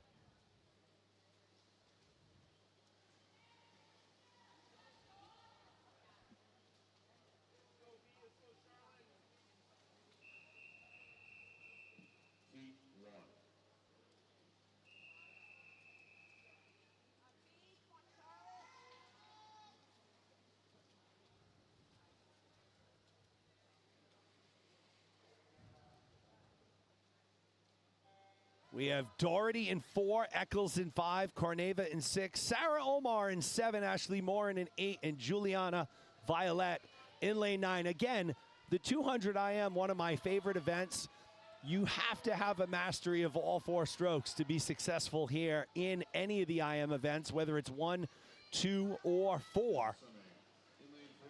[SPEAKER 1] We have Doherty in 4, Eccles in 5, Corneva in 6, Sarah Omar in 7, Ashley Morin in 8, and Juliana Violet in lane 9. Again, the 200 IM, one of my favorite events. You have to have a mastery of all 4 strokes to be successful here in any of the IM events, whether it's 1, 2, or 4.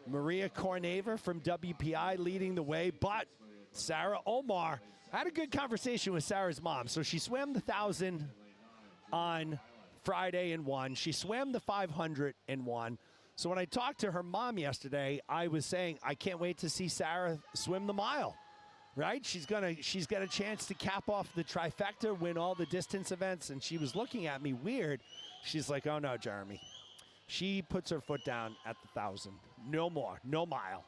[SPEAKER 1] Maria Corneva from WPI leading the way, but Sarah Omar had a good conversation with Sarah's mom. So she swam the 1,000 on Friday and won. She swam the 500 and won. So when I talked to her mom yesterday, I was saying, I can't wait to see Sarah swim the mile, right? She's got a chance to cap off the trifecta, win all the distance events. And she was looking at me weird. She's like, oh no, Jeremy. She puts her foot down at the 1,000. No more, no mile.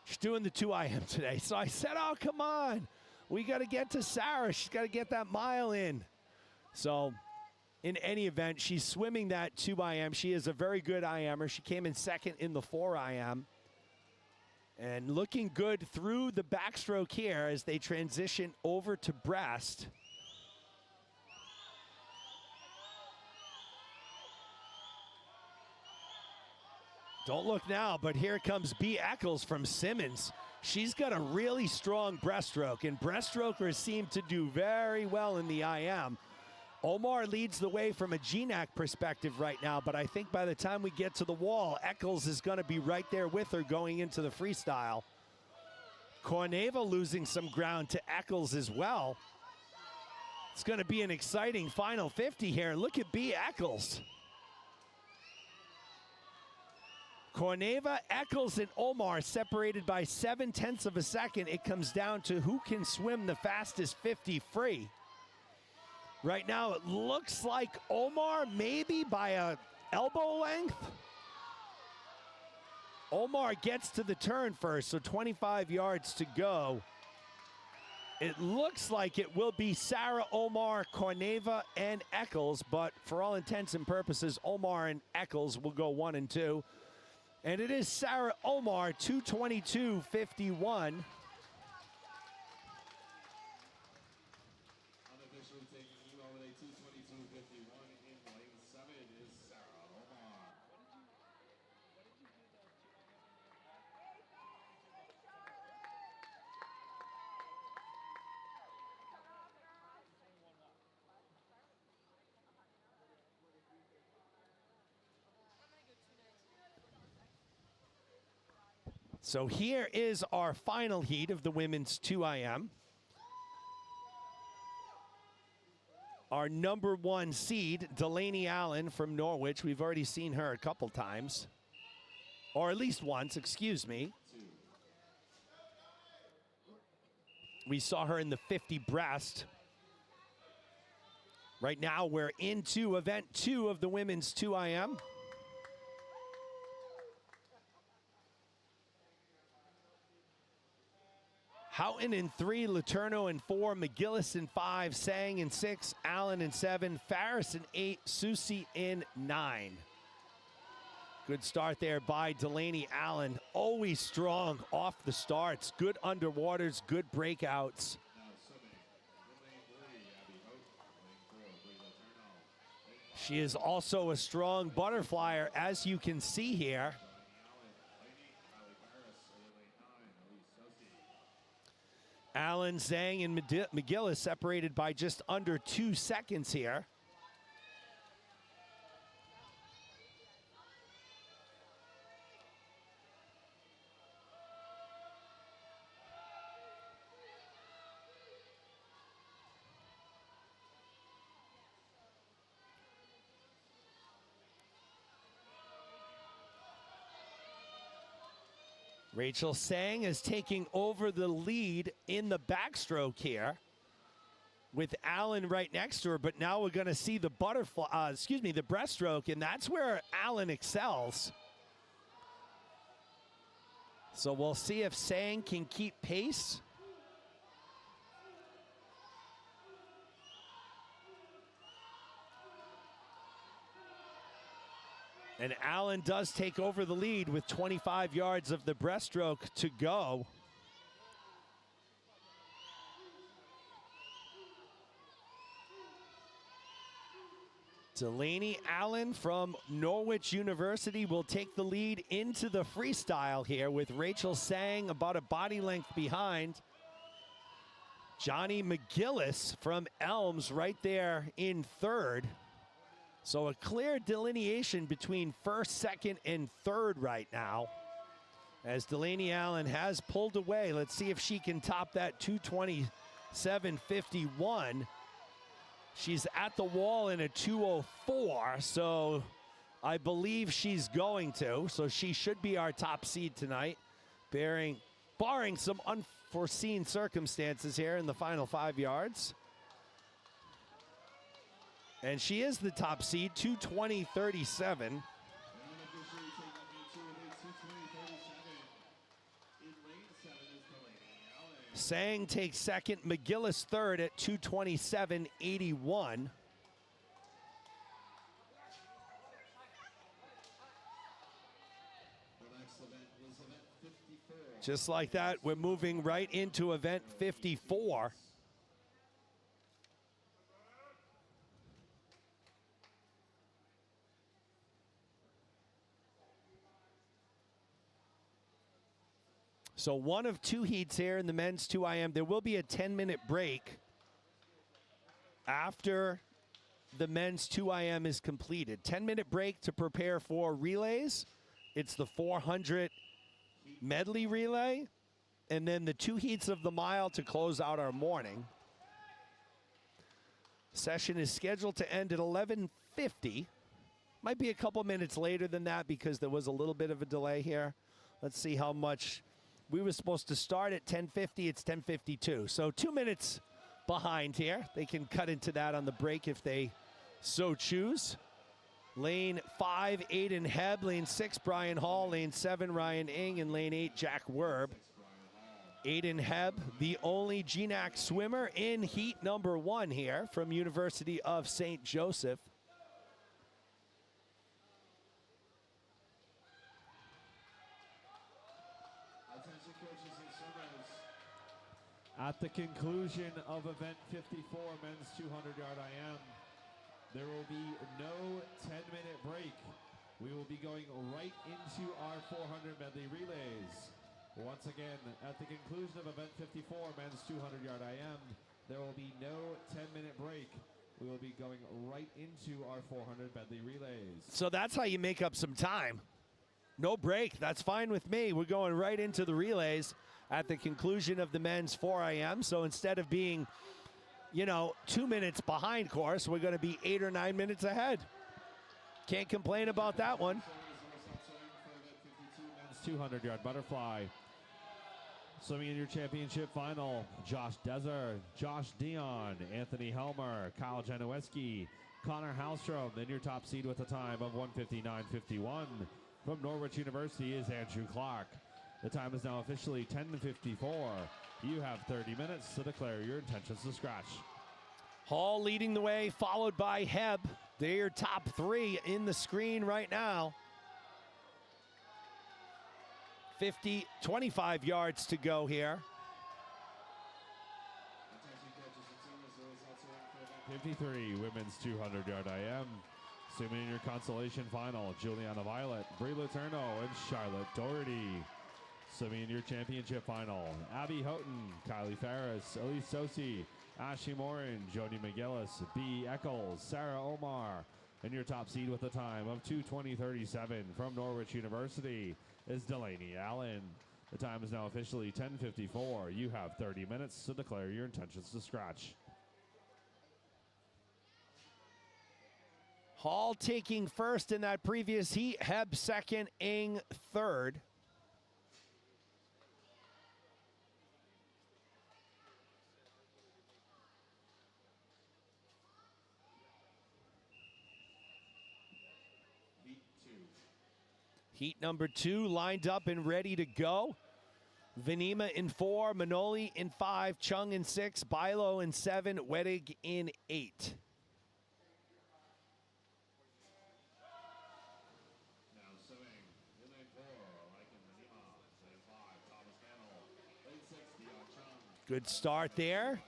[SPEAKER 1] She's doing the 2 IM today. So I said, oh, come on. We got to get to Sarah. She's got to get that mile in. So in any event, she's swimming that 2 IM. She is a very good IMer. She came in second in the 4 IM. And looking good through the backstroke here as they transition over to breast. Don't look now, but here comes B. Eccles from Simmons. She's got a really strong breaststroke, and breaststrokers seem to do very well in the IM. Omar leads the way from a GNAC perspective right now, but I think by the time we get to the wall, Eccles is going to be right there with her going into the freestyle. Corneva losing some ground to Eccles as well. It's going to be an exciting final 50 here. Look at B. Eccles. Corneva, Eccles, and Omar separated by 0.7 of a second. It comes down to who can swim the fastest 50 free. Right now, it looks like Omar maybe by a elbow length. Omar gets to the turn first, so 25 yards to go. It looks like it will be Sarah, Omar, Corneva, and Eccles, but for all intents and purposes, Omar and Eccles will go 1 and 2. And it is Sarah Omar, 2:22.51.
[SPEAKER 2] Unofficially taking email with a 2:22.51 in lane 7 is Sarah Omar.
[SPEAKER 1] So here is our final heat of the women's 2 IM. Our #1 seed, Delaney Allen from Norwich. We've already seen her a couple times. Or at least once, excuse me. We saw her in the 50 breast. Right now we're into event 2 of the women's 2 IM. Houghton in 3, Letourneau in 4, McGillis in 5, Sang in 6, Allen in 7, Farris in 8, Susie in 9. Good start there by Delaney Allen. Always strong off the starts. Good underwaters, good breakouts. She is also a strong butterflyer, as you can see here. Allen, Zhang, and McGillis separated by just under 2 seconds here. Rachel Sang is taking over the lead in the backstroke here with Allen right next to her, but now we're going to see the the breaststroke, and that's where Allen excels. So we'll see if Sang can keep pace. And Allen does take over the lead with 25 yards of the breaststroke to go. Delaney Allen from Norwich University will take the lead into the freestyle here with Rachel Sang about a body length behind. Johnny McGillis from Elms right there in 3rd. So a clear delineation between 1st, 2nd, and 3rd right now. As Delaney Allen has pulled away. Let's see if she can top that 2:27.51. She's at the wall in a 2:04, so I believe she's going to. So she should be our top seed tonight, barring some unforeseen circumstances here in the final 5 yards. And she is the top seed, 2:20.37. Sang takes 2nd, McGillis 3rd at 2:27.81. Just like that, we're moving right into event 54. So one of 2 heats here in the men's 2IM. There will be a 10-minute break after the men's 2IM is completed. 10-minute break to prepare for relays. It's the 400 medley relay, and then the 2 heats of the mile to close out our morning. Session is scheduled to end at 11:50. Might be a couple minutes later than that because there was a little bit of a delay here. Let's see how much. We were supposed to start at 10:50. It's 10:52. So 2 minutes behind here. They can cut into that on the break if they so choose. Lane 5, Aiden Hebb. Lane 6, Brian Hall. Lane 7, Ryan Ing. And lane 8, Jack Werb. Aiden Hebb, the only GNAC swimmer in heat number 1 here from University of St. Joseph.
[SPEAKER 2] At the conclusion of event 54, men's 200-yard IM, there will be no 10-minute break. We will be going right into our 400 medley relays. Once again, at the conclusion of event 54, men's 200-yard IM, there will be no 10-minute break. We will be going right into our 400 medley relays.
[SPEAKER 1] So that's how you make up some time. No break. That's fine with me. We're going right into the relays at the conclusion of the men's 4IM. So instead of being, 2 minutes behind course, we're going to be 8 or 9 minutes ahead. Can't complain about that one.
[SPEAKER 2] Men's 200-yard butterfly. Swimming in your championship final, Josh Deser, Josh Dion, Anthony Helmer, Kyle Janoweski, Connor Hallstrom. Then your top seed with a time of 1:59.51. From Norwich University is Andrew Clark. The time is now officially 10:54. You have 30 minutes to declare your intentions to scratch.
[SPEAKER 1] Hall leading the way, followed by Heb. They're your top three in the screen right now. 25 yards to go here.
[SPEAKER 2] 53 women's 200-yard IM. Swimming in your consolation final, Juliana Violet, Brie Letourneau, and Charlotte Doherty. Swimming in your championship final, Abby Houghton, Kylie Ferris, Elise Sosi, Ashley Morin, Joni McGillis, B. Eccles, Sarah Omar. And your top seed with a time of 2:20:37 from Norwich University is Delaney Allen. The time is now officially 10:54. You have 30 minutes to declare your intentions to scratch.
[SPEAKER 1] Hall taking first in that previous heat. Heb second, Ing third. Heat number 2 lined up and ready to go. Venema in 4, Manoli in 5, Chung in 6, Bilo in 7, Wedig in 8. Good start there.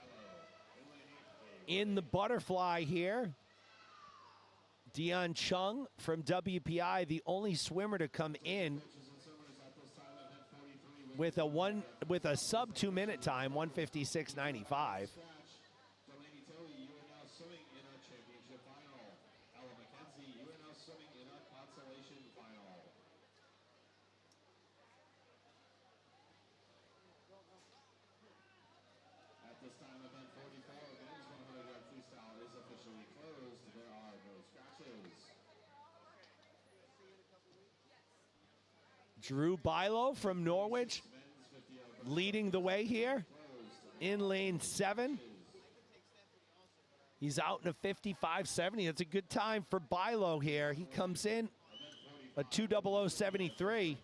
[SPEAKER 1] In the butterfly here, Dion Chung from WPI, the only swimmer to come in with a sub 2 minute time, 1:56.95. Drew Bilo from Norwich leading the way here in lane 7. He's out in a 55.70. That's a good time for Bilo here. He comes in a 2:00.73.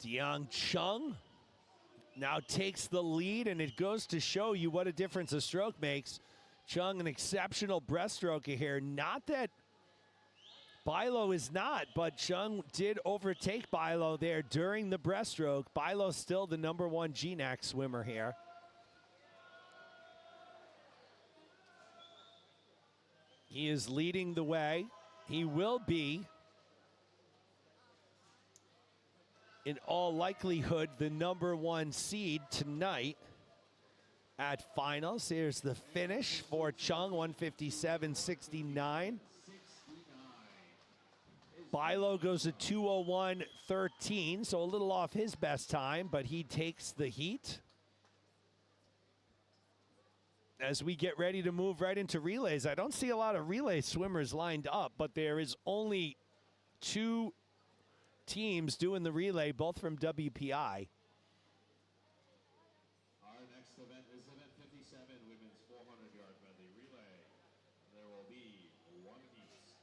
[SPEAKER 1] Deong Chung now takes the lead, and it goes to show you what a difference a stroke makes. Chung, an exceptional breaststroker here. Not that Bilo is not, but Chung did overtake Bilo there during the breaststroke. Bilo's still the #1 GNAC swimmer here. He is leading the way. He will be, in all likelihood, the #1 seed tonight at finals. Here's the finish for Chung, 1:57.69. Bilo goes a 2:01.13, so a little off his best time, but he takes the heat. As we get ready to move right into relays, I don't see a lot of relay swimmers lined up, but there is only 2 teams doing the relay, both from WPI.
[SPEAKER 2] Our next event is event 57, women's 400-yard medley relay. There will be 1 heat.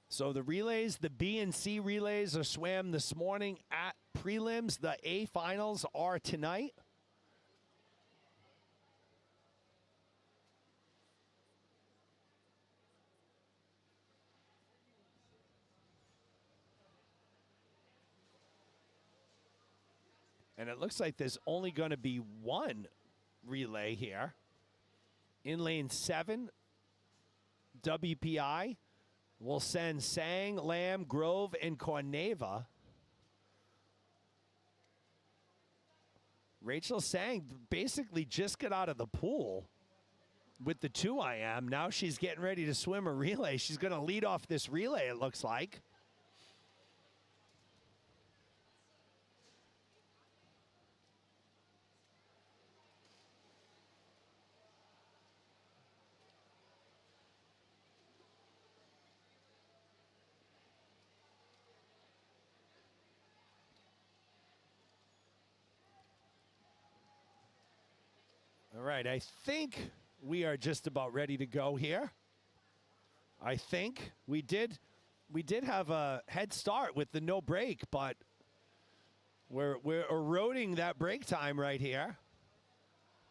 [SPEAKER 1] So the relays, the B and C relays, are swam this morning at prelims. The A finals are tonight. And it looks like there's only going to be 1 relay here. In lane 7, WPI will send Sang, Lamb, Grove, and Corneva. Rachel Sang basically just got out of the pool with the 2 IM. Now she's getting ready to swim a relay. She's going to lead off this relay, it looks like. right, I think we are just about ready to go here. I think we did have a head start with the no break, but we're eroding that break time right here.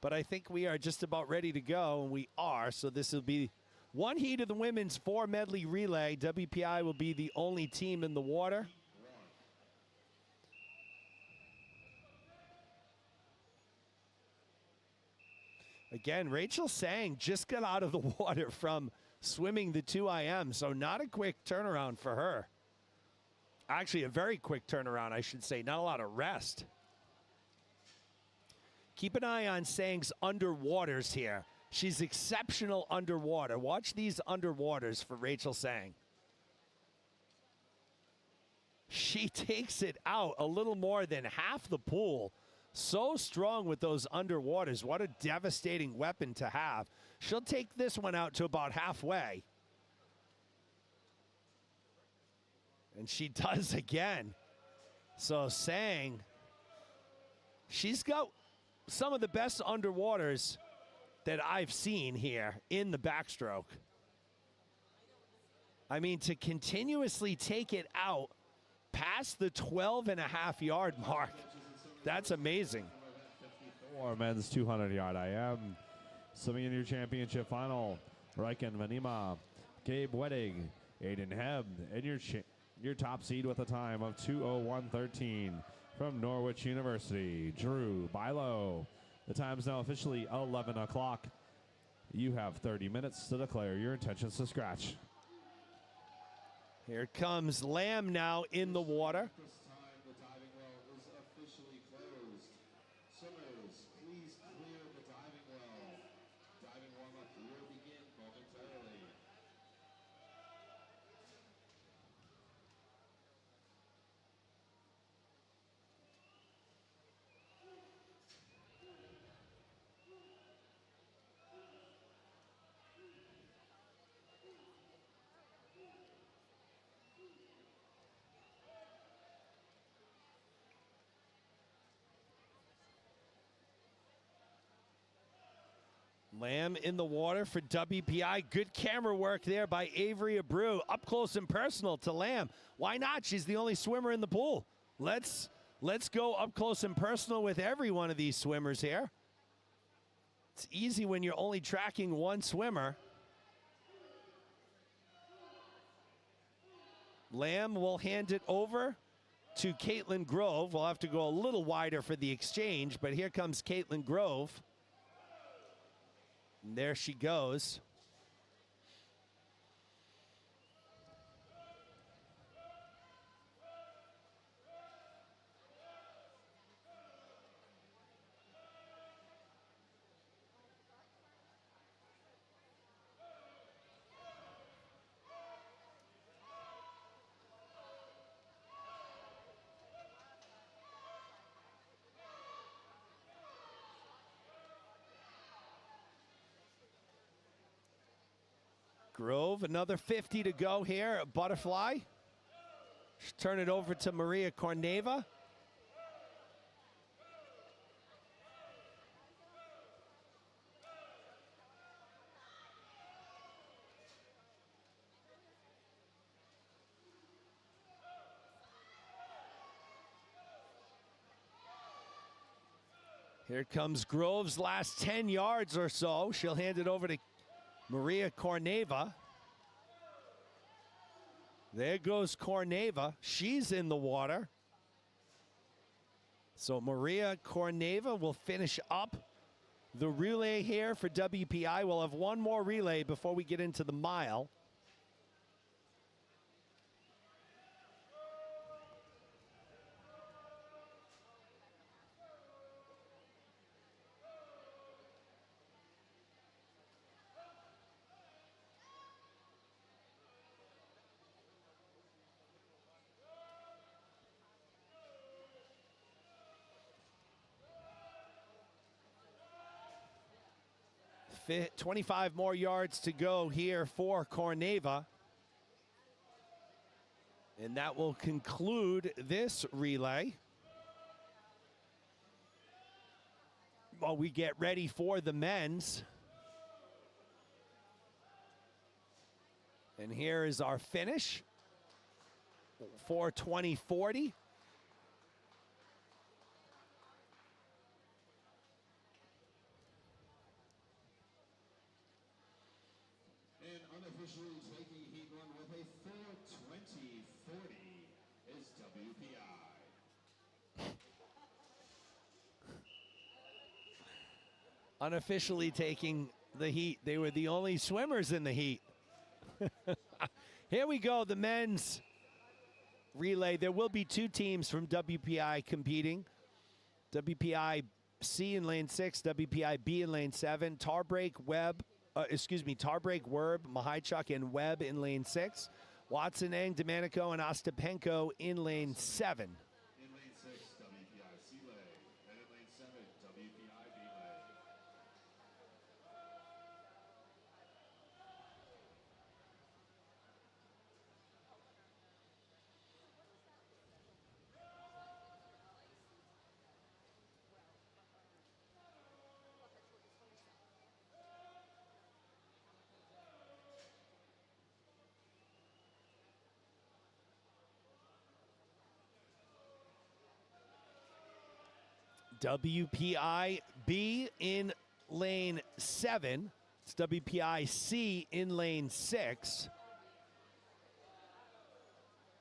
[SPEAKER 1] But I think we are just about ready to go, and we are. So this will be one heat of the women's 4 medley relay. WPI will be the only team in the water. Again, Rachel Sang just got out of the water from swimming the 2 IM, so not a quick turnaround for her. Actually, a very quick turnaround, I should say. Not a lot of rest. Keep an eye on Sang's underwaters here. She's exceptional underwater. Watch these underwaters for Rachel Sang. She takes it out a little more than half the pool. So strong with those underwaters. What a devastating weapon to have. She'll take this one out to about halfway. And she does again. So Sang, she's got some of the best underwaters that I've seen here in the backstroke. I mean, to continuously take it out past the 12.5-yard mark, that's amazing.
[SPEAKER 2] For men's 200-yard IM, swimming in your championship final, Reichen Vanima, Gabe Wedding, Aiden Hebb, and your top seed with a time of 2:01:13 from Norwich University, Drew Bilo. The time is now officially 11 o'clock. You have 30 minutes to declare your intentions to scratch.
[SPEAKER 1] Here comes Lamb now in the water.
[SPEAKER 4] This time, the diving well is officially closed. Swimmers, please clear the diving well. Diving warm-up will begin momentarily.
[SPEAKER 1] Lamb in the water for WPI. Good camera work there by Avery Abreu. Up close and personal to Lamb. Why not? She's the only swimmer in the pool. Let's go up close and personal with every one of these swimmers here. It's easy when you're only tracking one swimmer. Lamb will hand it over to Caitlin Grove. We'll have to go a little wider for the exchange, but here comes Caitlin Grove. And there she goes. Grove, another 50 to go here. Butterfly. Turn it over to Maria Corneva. Here comes Grove's last 10 yards or so. She'll hand it over to Maria Corneva. There goes Corneva. She's in the water. So Maria Corneva will finish up the relay here for WPI. We'll have one more relay before we get into the mile. Fit 25 more yards to go here for Corneva. And that will conclude this relay. while we get ready for the men's. And here is our finish for 2040.
[SPEAKER 4] And unofficially taking heat one with a 4:20.40 is WPI.
[SPEAKER 1] Unofficially taking the heat. They were the only swimmers in the heat. Here we go, the men's relay. There will be two teams from WPI competing. WPI C in lane 6, WPI B in lane 7. Tarbrake, Werb, Mahaichuk, and Webb in lane 6. Watson, Eng, Domenico, and Ostapenko in lane 7.
[SPEAKER 4] In lane 6, WPI C lane, and in lane 7, WPI B lane.
[SPEAKER 1] WPI B in lane 7. It's WPI C in lane 6.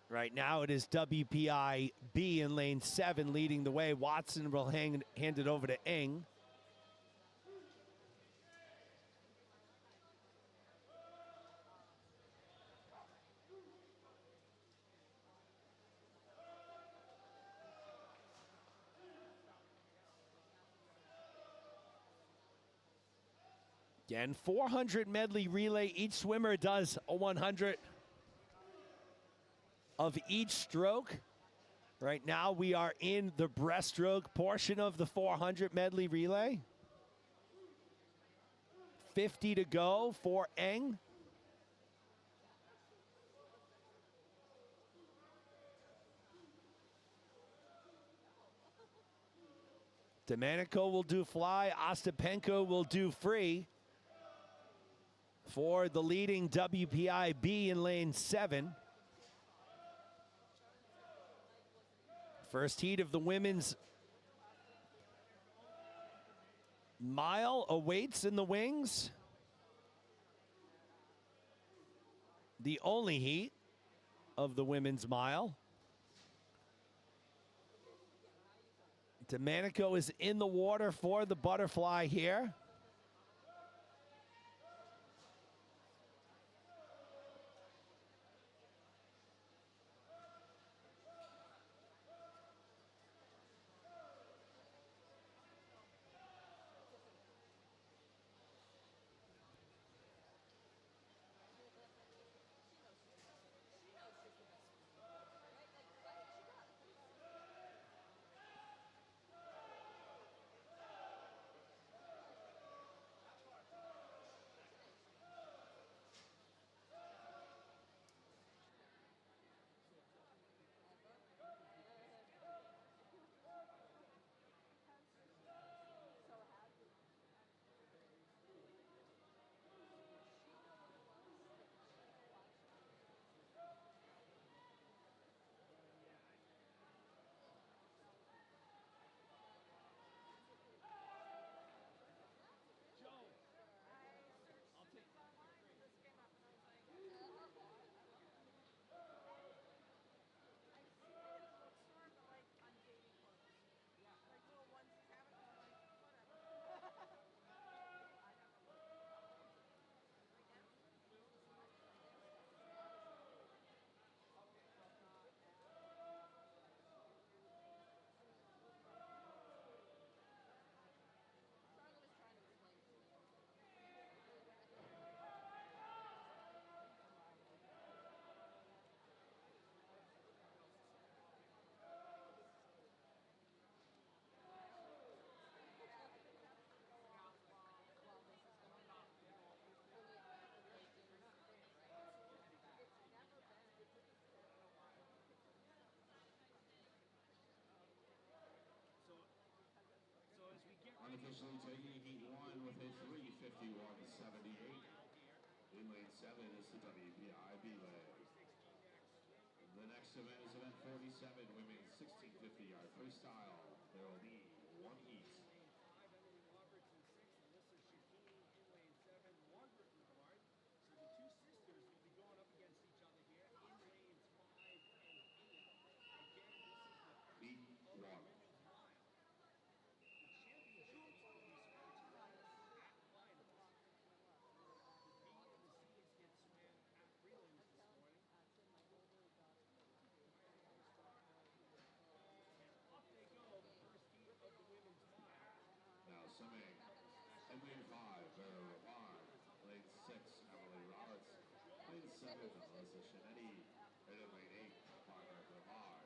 [SPEAKER 1] Right now it is WPI B in lane 7 leading the way. Watson will hand it over to Eng. Again, 400 medley relay. Each swimmer does a 100 of each stroke. Right now we are in the breaststroke portion of the 400 medley relay. 50 to go for Eng. Domenico will do fly. Ostapenko will do free for the leading WPI B in lane 7. First heat of the women's mile awaits in the wings. The only heat of the women's mile. Domenico is in the water for the butterfly here.
[SPEAKER 4] officially taking heat 1 with a 3:51.78. In lane 7 is the WPI Relay. The next event is event 47, women's 1650-yard freestyle. There will be one heat. Heat 1. Now swimming. In lane 5, Vera Ravon. Lane 6, Emily Roberts. Lane 7, Melissa Shinetti. And in lane 8, Margaret Lamar.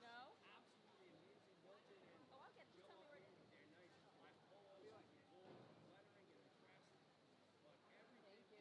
[SPEAKER 3] No? Oh, I'll get it. Just tell me where it is. Thank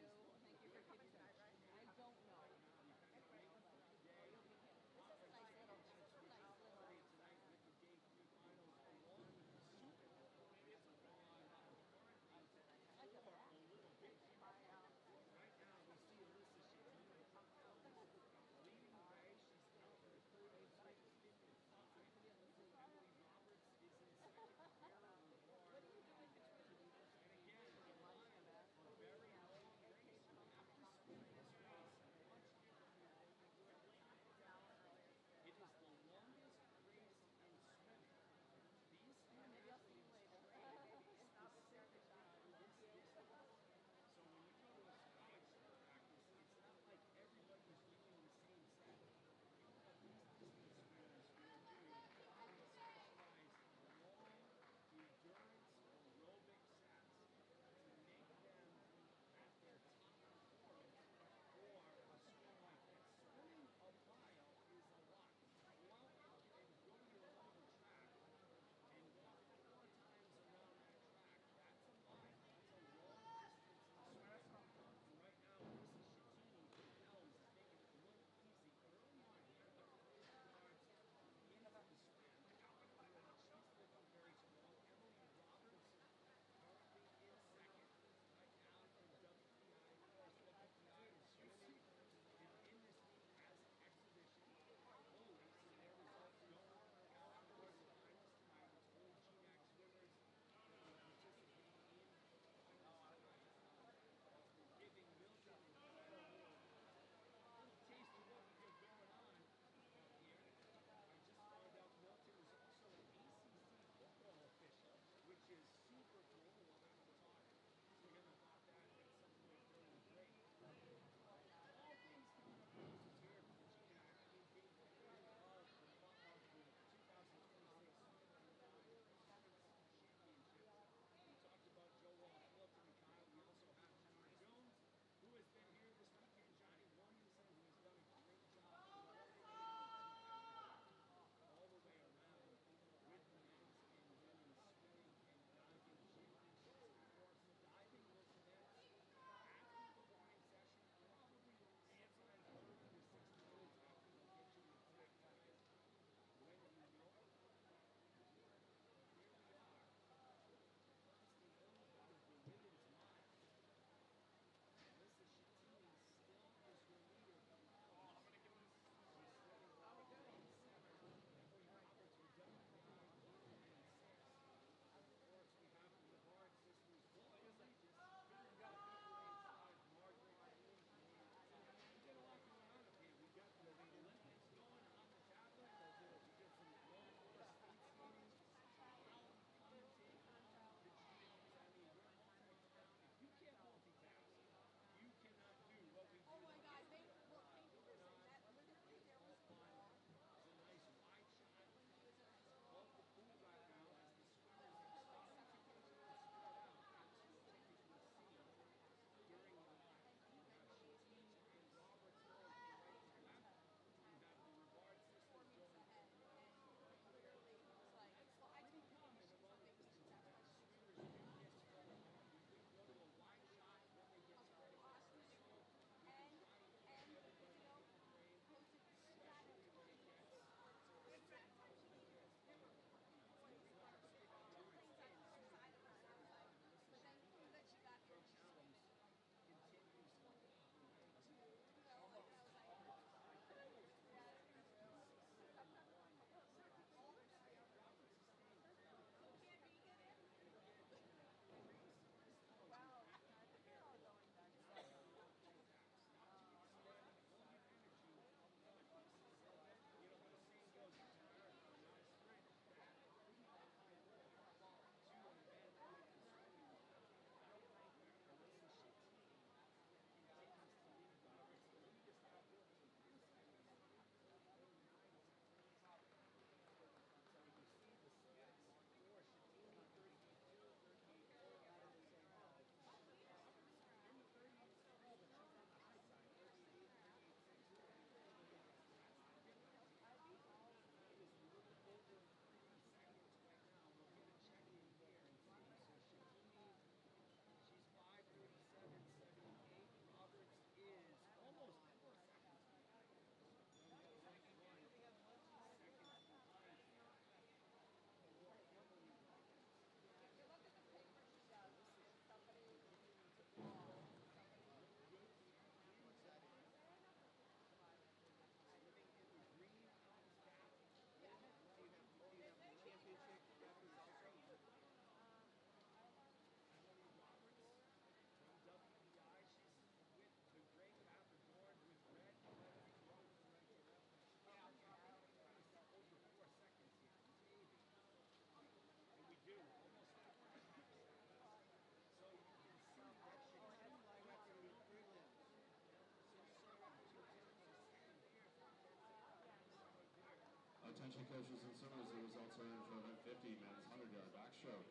[SPEAKER 4] Attention coaches and swimmers, the results are in for event 50, men's 100-yard backstroke.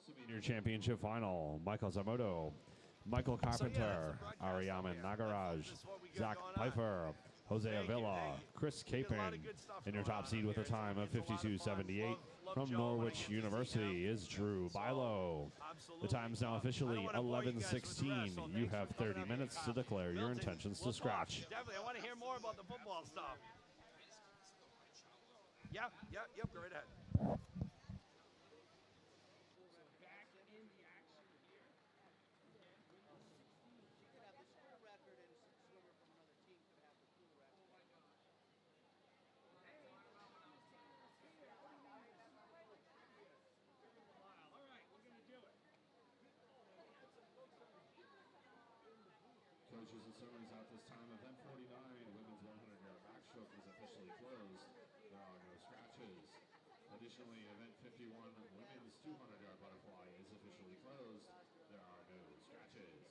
[SPEAKER 2] Senior championship final, Michael Zamoto, Michael Carpenter, Ariyaman Nagaraj, Zach Pfeiffer, Jose Avila, Chris Capin. And your top seed with a time of 52.78 from Norwich University is Drew Bilo. The time's now officially 11:16. You have 30 minutes to declare your intentions to scratch.
[SPEAKER 1] Definitely, I want to hear more about the football stuff. Yep, go right ahead.
[SPEAKER 4] Coaches and swimmers at this time, event 49, women's 100-yard backstroke is officially closed. There are no scratches. Additionally, event 51, women's 200-yard butterfly is officially closed. There are no scratches.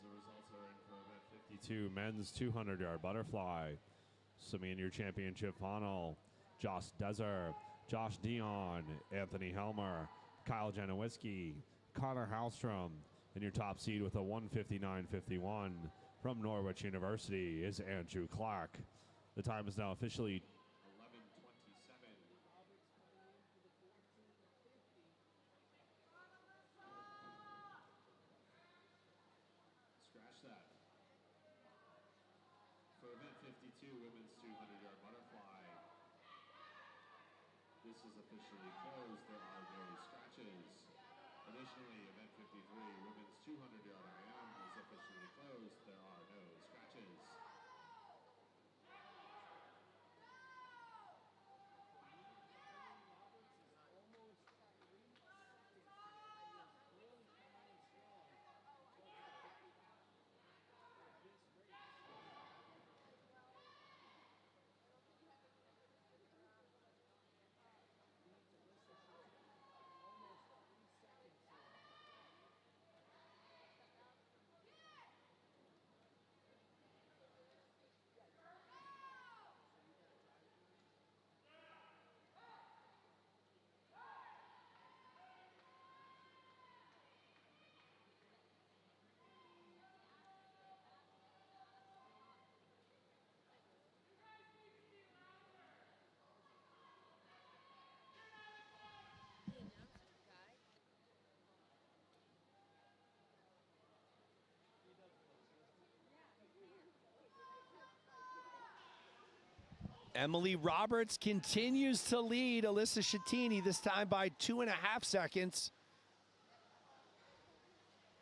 [SPEAKER 2] the results are in for event 52, men's 200-yard butterfly. Swimming in your championship final, Josh Deser, Josh Dion, Anthony Helmer, Kyle Janowiski, Connor Hallstrom. And your top seed with a 1:59.51 from Norwich University is Andrew Clark. The time is now officially
[SPEAKER 4] 11:27. Scratch that. For event 52, women's 200-yard butterfly. This is officially closed. There are no scratches. Additionally, event 53, women's 200-yard IM is officially closed. There are no scratches.
[SPEAKER 1] Emily Roberts continues to lead Alyssa Shattini, this time by 2.5 seconds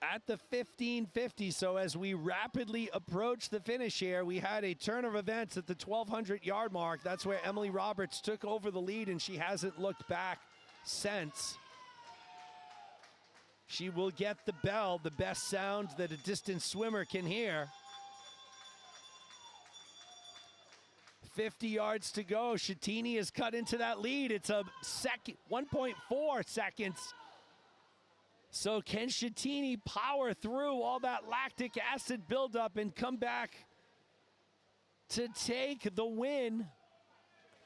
[SPEAKER 1] at the 15:50. So as we rapidly approach the finish here, we had a turn of events at the 1,200-yard mark. That's where Emily Roberts took over the lead, and she hasn't looked back since. She will get the bell, the best sound that a distance swimmer can hear. 50 yards to go. Shattini has cut into that lead. It's a second, 1.4 seconds. So can Shattini power through all that lactic acid buildup and come back to take the win?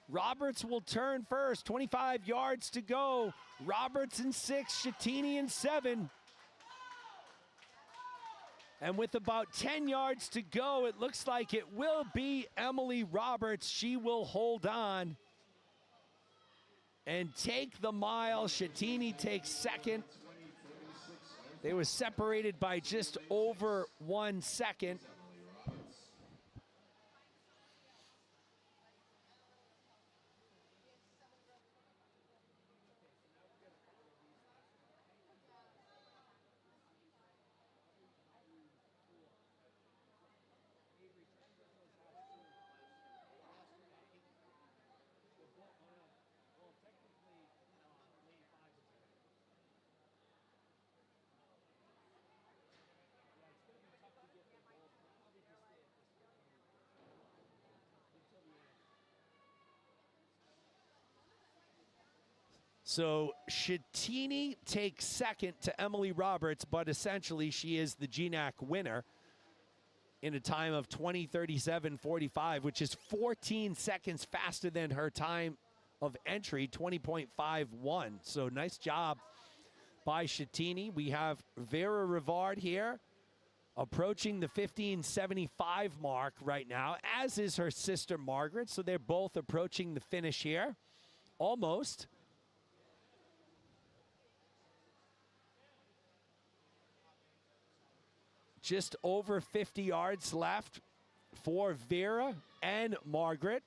[SPEAKER 1] Roberts will turn first. 25 yards to go. Roberts in 6, Shattini in 7. And with about 10 yards to go, it looks like it will be Emily Roberts. She will hold on and take the mile. Shattini takes second. They were separated by just over 1 second. So Shattini takes second to Emily Roberts, but essentially she is the GNAC winner in a time of 20:37.45, which is 14 seconds faster than her time of entry, 20.51. So nice job by Shattini. We have Vera Rivard here approaching the 15:75 mark right now, as is her sister Margaret. So they're both approaching the finish here, almost. Just over 50 yards left for Vera and Margaret.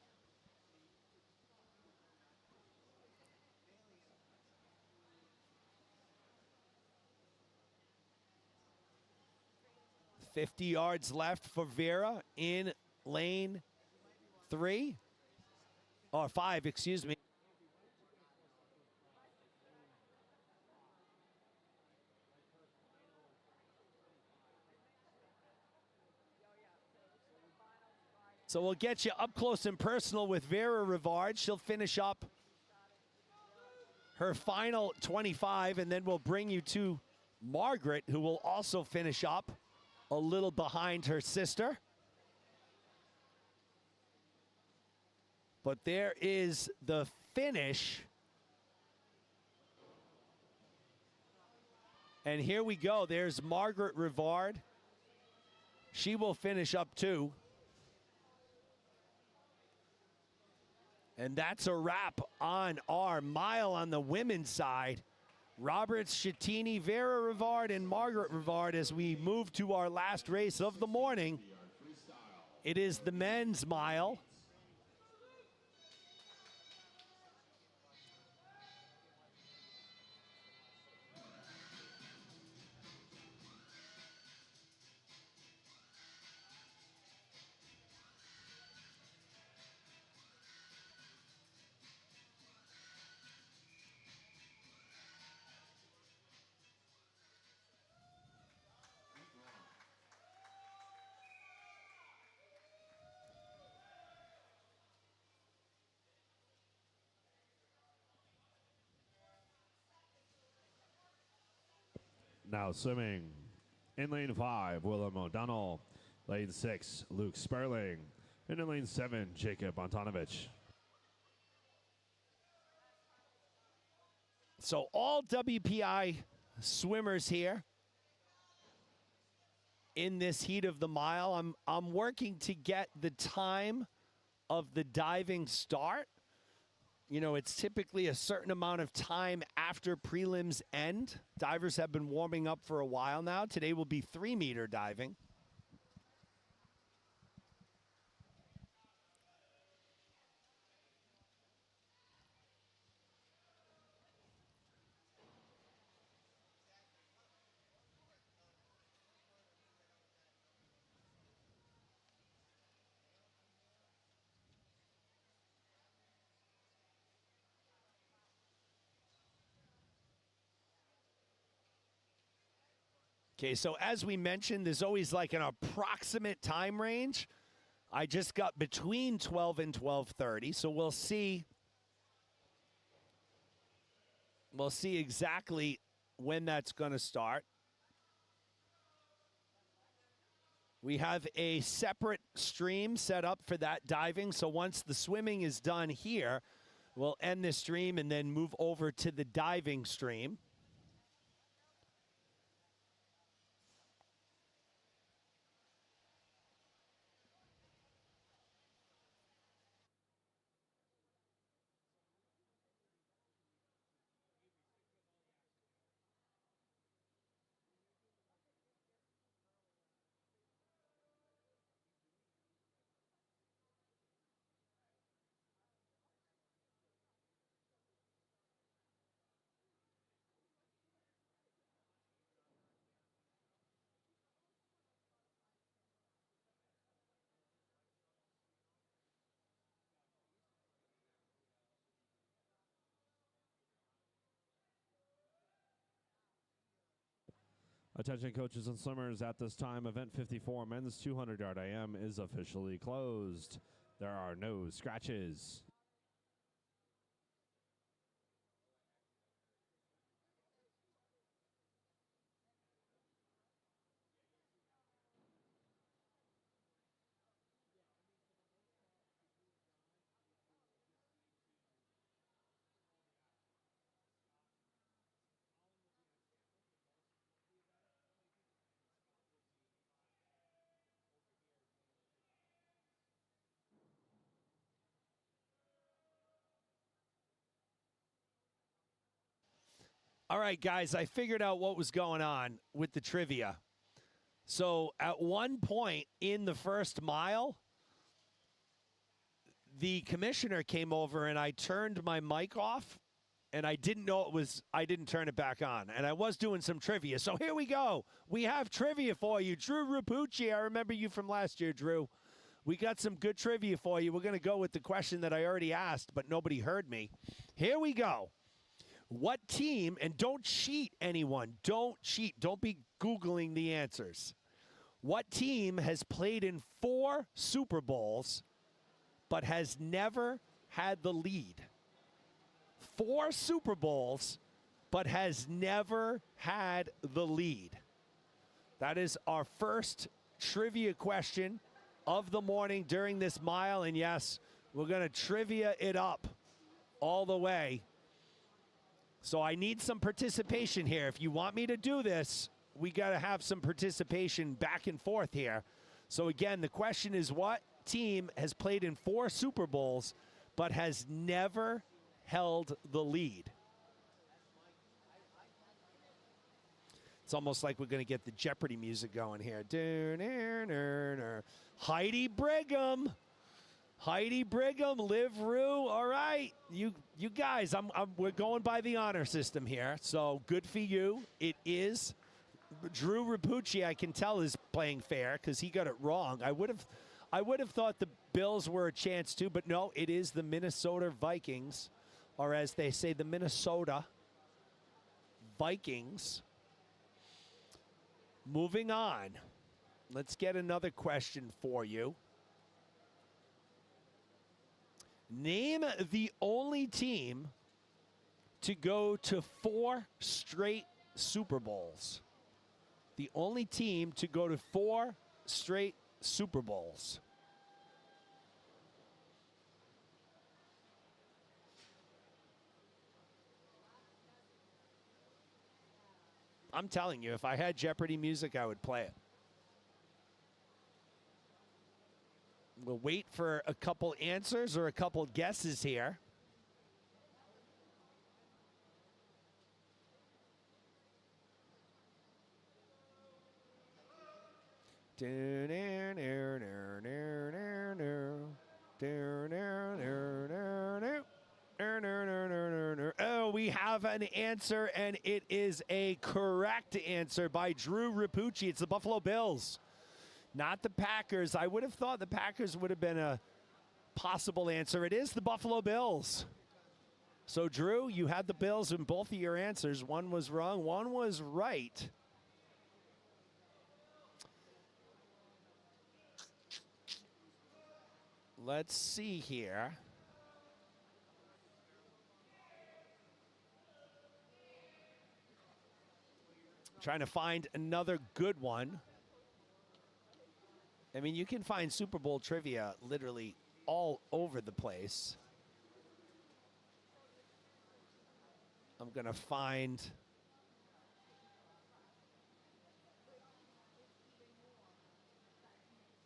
[SPEAKER 1] $50 yards left for Vera in lane 3, or 5, excuse me. So we'll get you up close and personal with Vera Rivard. She'll finish up her final 25, and then we'll bring you to Margaret, who will also finish up a little behind her sister. But there is the finish. And here we go. There's Margaret Rivard. She will finish up too. And that's a wrap on our mile on the women's side. Roberts, Shattini, Vera Rivard, and Margaret Rivard as we move to our last race of the morning. It is the men's mile.
[SPEAKER 2] Now swimming in lane 5, Willem O'Donnell. Lane 6, Luke Sperling. And in lane 7, Jacob Antonovich.
[SPEAKER 1] So all WPI swimmers here in this heat of the mile. I'm working to get the time of the diving start. You know, it's typically a certain amount of time after prelims end. Divers have been warming up for a while now. Today will be 3-meter diving. Okay, so as we mentioned, there's always like an approximate time range. I just got between 12 and 12:30, so we'll see. We'll see exactly when that's going to start. We have a separate stream set up for that diving, so once the swimming is done here, we'll end the stream and then move over to the diving stream.
[SPEAKER 2] Attention coaches and swimmers, at this time, event 54, men's 200-yard IM is officially closed. There are no scratches.
[SPEAKER 1] All right, guys, I figured out what was going on with the trivia. So at one point in the first mile, the commissioner came over and I turned my mic off and I didn't know it was, I didn't turn it back on. And I was doing some trivia. So here we go. We have trivia for you. Drew Rapucci, I remember you from last year, Drew. We got some good trivia for you. We're going to go with the question that I already asked, but nobody heard me. Here we go. What team, and don't cheat anyone, don't cheat, don't be Googling the answers. What team has played in 4 Super Bowls but has never had the lead? 4 Super Bowls but has never had the lead. That is our first trivia question of the morning during this mile. And yes, we're going to trivia it up all the way. So I need some participation here. If you want me to do this, we got to have some participation back and forth here. So again, the question is, what team has played in 4 Super Bowls but has never held the lead? It's almost like we're going to get the Jeopardy music going here. Heidi Brigham. Heidi Brigham, Liv Rue. All right, you guys, we're going by the honor system here, so good for you. It is Drew Rapucci. I can tell is playing fair because he got it wrong. I would have thought the Bills were a chance too, but no, it is the Minnesota Vikings, or as they say, the Minnesota Vikings. Moving on, let's get another question for you. Name the only team to go to 4 straight Super Bowls. The only team to go to 4 straight Super Bowls. I'm telling you, if I had Jeopardy music, I would play it. We'll wait for a couple answers or a couple guesses here. Oh, we have an answer, and it is a correct answer by Drew Rapucci. It's the Buffalo Bills, not the Packers. I would have thought the Packers would have been a possible answer. It is the Buffalo Bills. So, Drew, you had the Bills in both of your answers. One was wrong, one was right. Let's see here. Trying to find another good one. I mean, you can find Super Bowl trivia literally all over the place. I'm going to find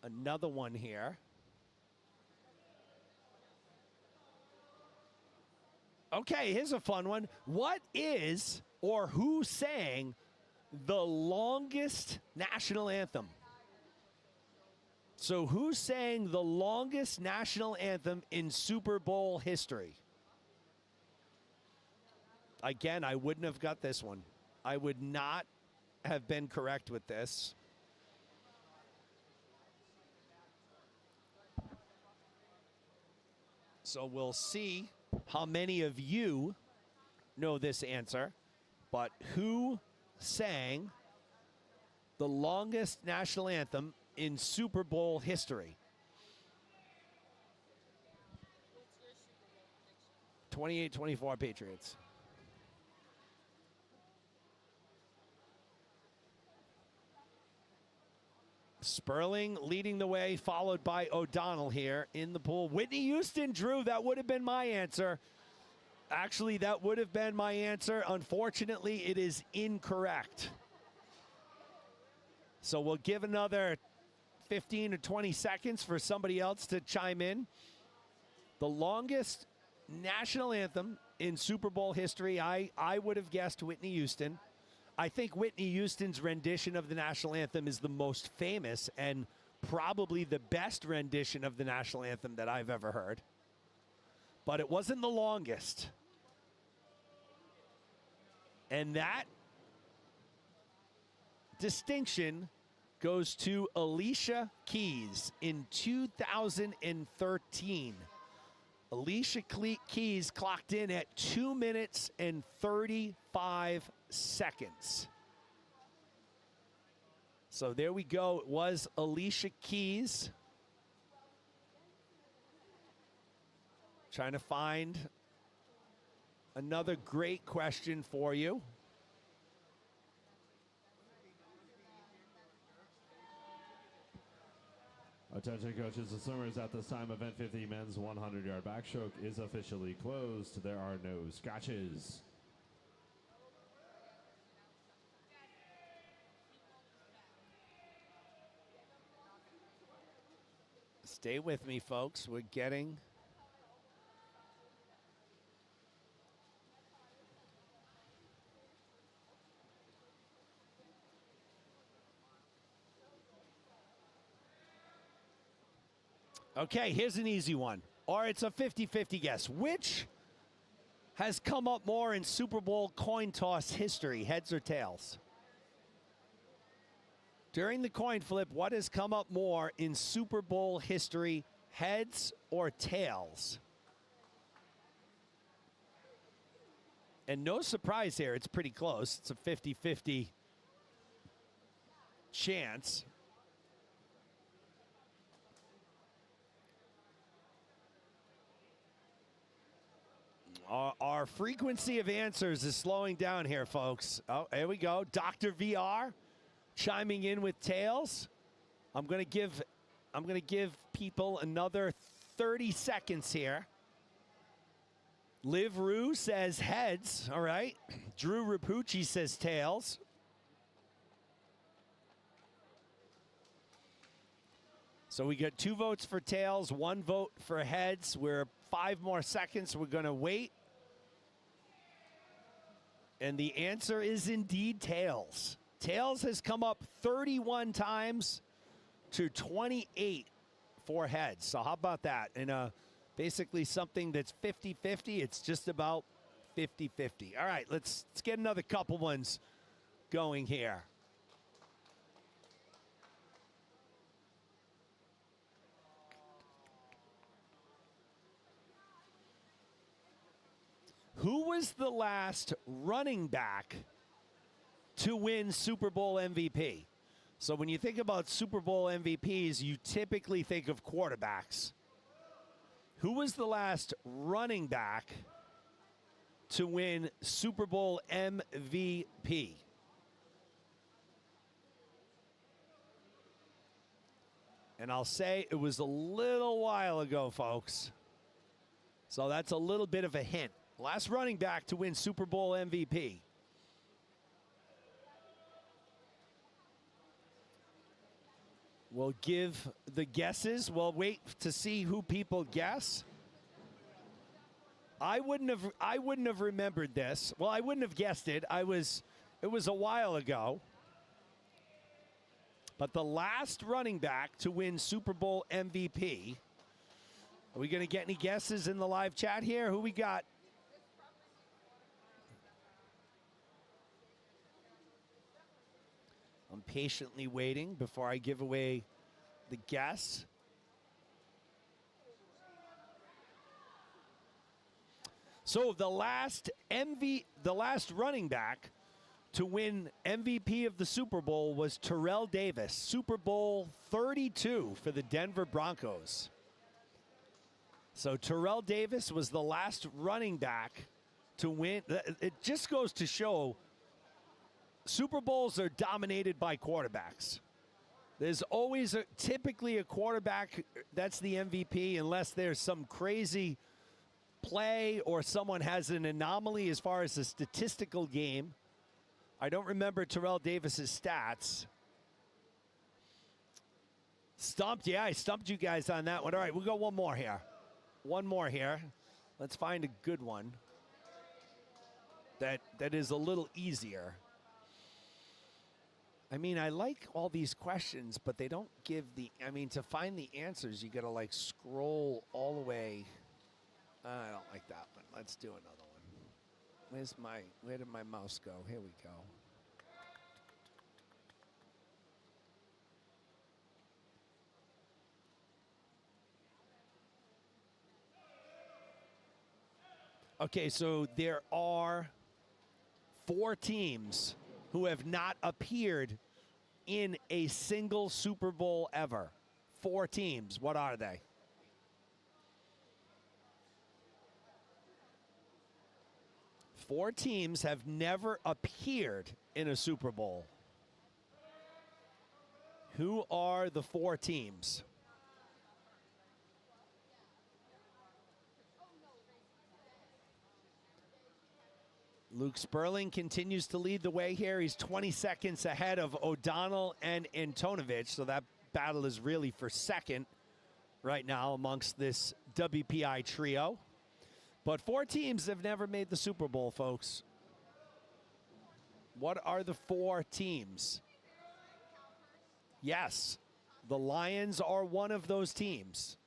[SPEAKER 1] another one here. Okay, here's a fun one. What is or who sang the longest national anthem? So who sang the longest national anthem in Super Bowl history? Again, I wouldn't have got this one. I would not have been correct with this. So we'll see how many of you know this answer, but who sang the longest national anthem in Super Bowl history? 28-24 Patriots. Sperling leading the way, followed by O'Donnell here in the pool. Whitney Houston, Drew, that would have been my answer. Actually, that would have been my answer. Unfortunately, it is incorrect. So we'll give another 15 or 20 seconds for somebody else to chime in. The longest national anthem in Super Bowl history, I would have guessed Whitney Houston. I think Whitney Houston's rendition of the national anthem is the most famous and probably the best rendition of the national anthem that I've ever heard. But it wasn't the longest. And that distinction goes to Alicia Keys in 2013. Alicia Keys clocked in at 2 minutes and 35 seconds. So there we go. It was Alicia Keys. Trying to find another great question for you.
[SPEAKER 2] Attention coaches and swimmers, at this time, event 50 men's 100-yard backstroke is officially closed. There are no scratches.
[SPEAKER 1] Stay with me, folks. We're getting... Okay, here's an easy one. Or it's a 50-50 guess. Which has come up more in Super Bowl coin toss history, heads or tails? During the coin flip, what has come up more in Super Bowl history, heads or tails? And no surprise here, it's pretty close. It's a 50-50 chance. Our frequency of answers is slowing down here, folks. Oh, here we go. Dr. VR chiming in with tails. I'm gonna give people another 30 seconds here. Liv Rue says heads. All right. Drew Rapucci says tails. So we got 2 votes for tails, 1 vote for heads. We're 5 more seconds. We're going to wait. And the answer is indeed tails. Tails has come up 31 times to 28 for heads. So how about that? And basically something that's 50-50. It's just about 50-50. All right, let's get another couple ones going here. Who was the last running back to win Super Bowl MVP? So when you think about Super Bowl MVPs, you typically think of quarterbacks. Who was the last running back to win Super Bowl MVP? And I'll say it was a little while ago, folks. So that's a little bit of a hint. Last running back to win Super Bowl MVP. We'll give the guesses. We'll wait to see who people guess. I wouldn't have remembered this. Well, I wouldn't have guessed it. It was a while ago. But the last running back to win Super Bowl MVP. Are we going to get any guesses in the live chat here? Who we got? I'm patiently waiting before I give away the guess. So the last running back to win MVP of the Super Bowl was Terrell Davis, Super Bowl 32 for the Denver Broncos. So Terrell Davis was the last running back to win. It just goes to show Super Bowls are dominated by quarterbacks. There's always typically a quarterback that's the MVP unless there's some crazy play or someone has an anomaly as far as the statistical game. I don't remember Terrell Davis's stats. Stumped, yeah, I stumped you guys on that one. All right, we'll go one more here. One more here. Let's find a good one that is a little easier. I mean, I like all these questions, but they don't give the, I mean, to find the answers, you gotta like scroll all the way. I don't like that one. Let's do another one. Where did my mouse go? Here we go. Okay, so there are 4 teams who have not appeared in a single Super Bowl ever. 4 teams. What are they? Four teams have never appeared in a Super Bowl. Who are the 4 teams? Luke Sperling continues to lead the way here. He's 20 seconds ahead of O'Donnell and Antonovich, so that battle is really for second right now amongst this WPI trio. But 4 teams have never made the Super Bowl, folks. What are the 4 teams? Yes, the Lions are one of those teams.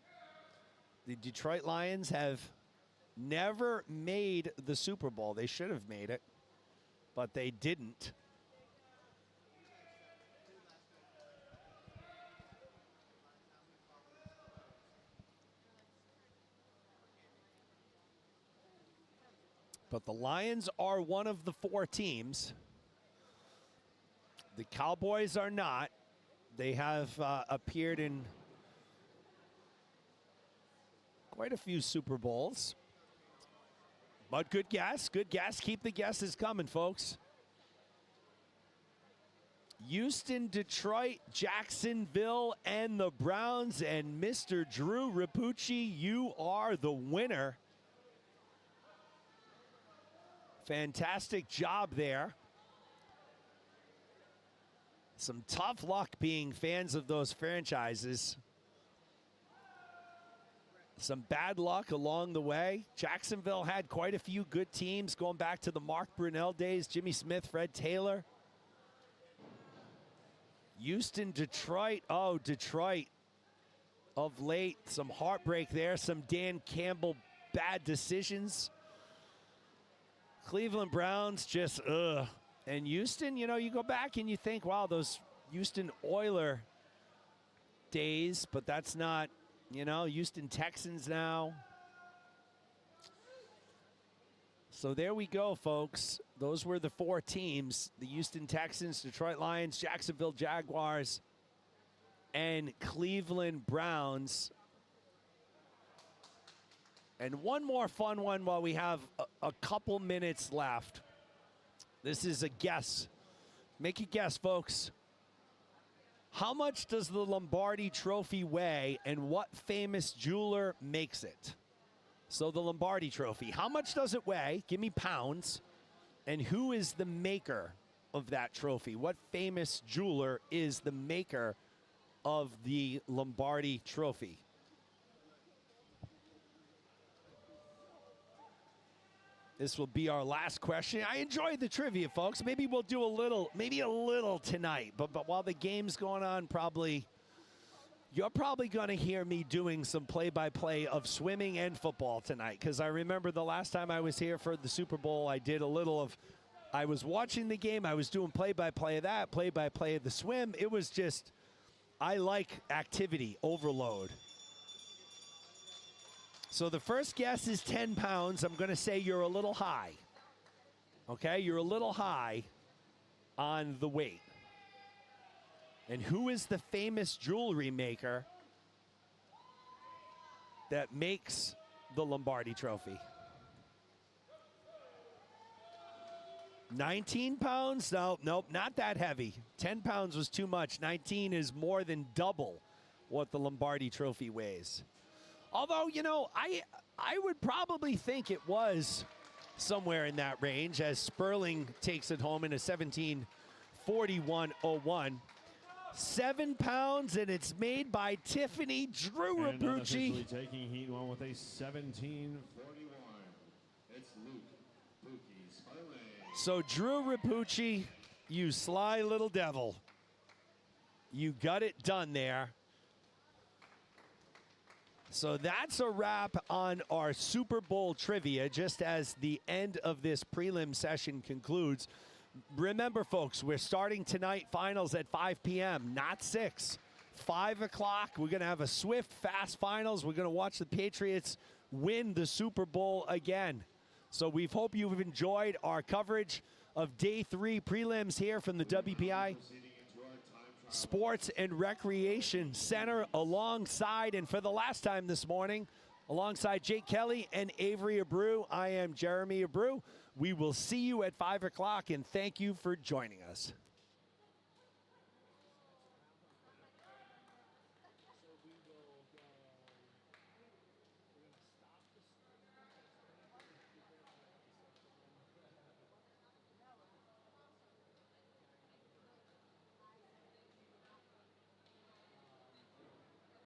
[SPEAKER 1] The Detroit Lions have never made the Super Bowl. They should have made it, but they didn't. But the Lions are one of the 4 teams. The Cowboys are not. They have appeared in quite a few Super Bowls. But good guess, good guess. Keep the guesses coming, folks. Houston, Detroit, Jacksonville, and the Browns. And Mr. Drew Rapucci, you are the winner. Fantastic job there. Some tough luck being fans of those franchises. Some bad luck along the way. Jacksonville had quite a few good teams going back to the Mark Brunell days. Jimmy Smith, Fred Taylor. Houston, Detroit. Oh, Detroit of late. Some heartbreak there. Some Dan Campbell bad decisions. Cleveland Browns just, ugh. And Houston, you know, you go back and you think, wow, those Houston Oiler days, but that's not, you know, Houston Texans now. So there we go, folks. Those were the 4 teams: the Houston Texans, Detroit Lions, Jacksonville Jaguars, and Cleveland Browns. And one more fun one while we have a couple minutes left. This is a guess. Make a guess, folks. How much does the Lombardi Trophy weigh, and what famous jeweler makes it? So the Lombardi Trophy, how much does it weigh? Give me pounds. And who is the maker of that trophy? What famous jeweler is the maker of the Lombardi Trophy? This will be our last question. I enjoyed the trivia, folks. Maybe we'll do a little tonight. But while the game's going on, you're probably going to hear me doing some play-by-play of swimming and football tonight. Because I remember the last time I was here for the Super Bowl, I did a little of, I was watching the game, I was doing play-by-play of that, play-by-play of the swim. It was just, I like activity overload. So the first guess is 10 pounds. I'm going to say you're a little high. Okay, you're a little high on the weight. And who is the famous jewelry maker that makes the Lombardi Trophy? 19 pounds? No, nope, not that heavy. 10 pounds was too much. 19 is more than double what the Lombardi Trophy weighs. Although, you know, I would probably think it was somewhere in that range, as Sperling takes it home in a 17:41.01. 7 pounds, and it's made by Tiffany Drew Rapucci.
[SPEAKER 2] Taking heat one with a 17:41.
[SPEAKER 4] It's Luke Pookie Sperling.
[SPEAKER 1] So Drew Rapucci, you sly little devil. You got it done there. So that's a wrap on our Super Bowl trivia, just as the end of this prelim session concludes. Remember, folks, we're starting tonight finals at 5 p.m., not 6. 5 o'clock, we're going to have a swift, fast finals. We're going to watch the Patriots win the Super Bowl again. So we hope you've enjoyed our coverage of Day 3 prelims here from the WPI Sports and Recreation Center, alongside, and for the last time this morning, alongside Jake Kelly and Avery Abreu. I am Jeremy Abreu. We will see you at 5 o'clock, and thank you for joining us.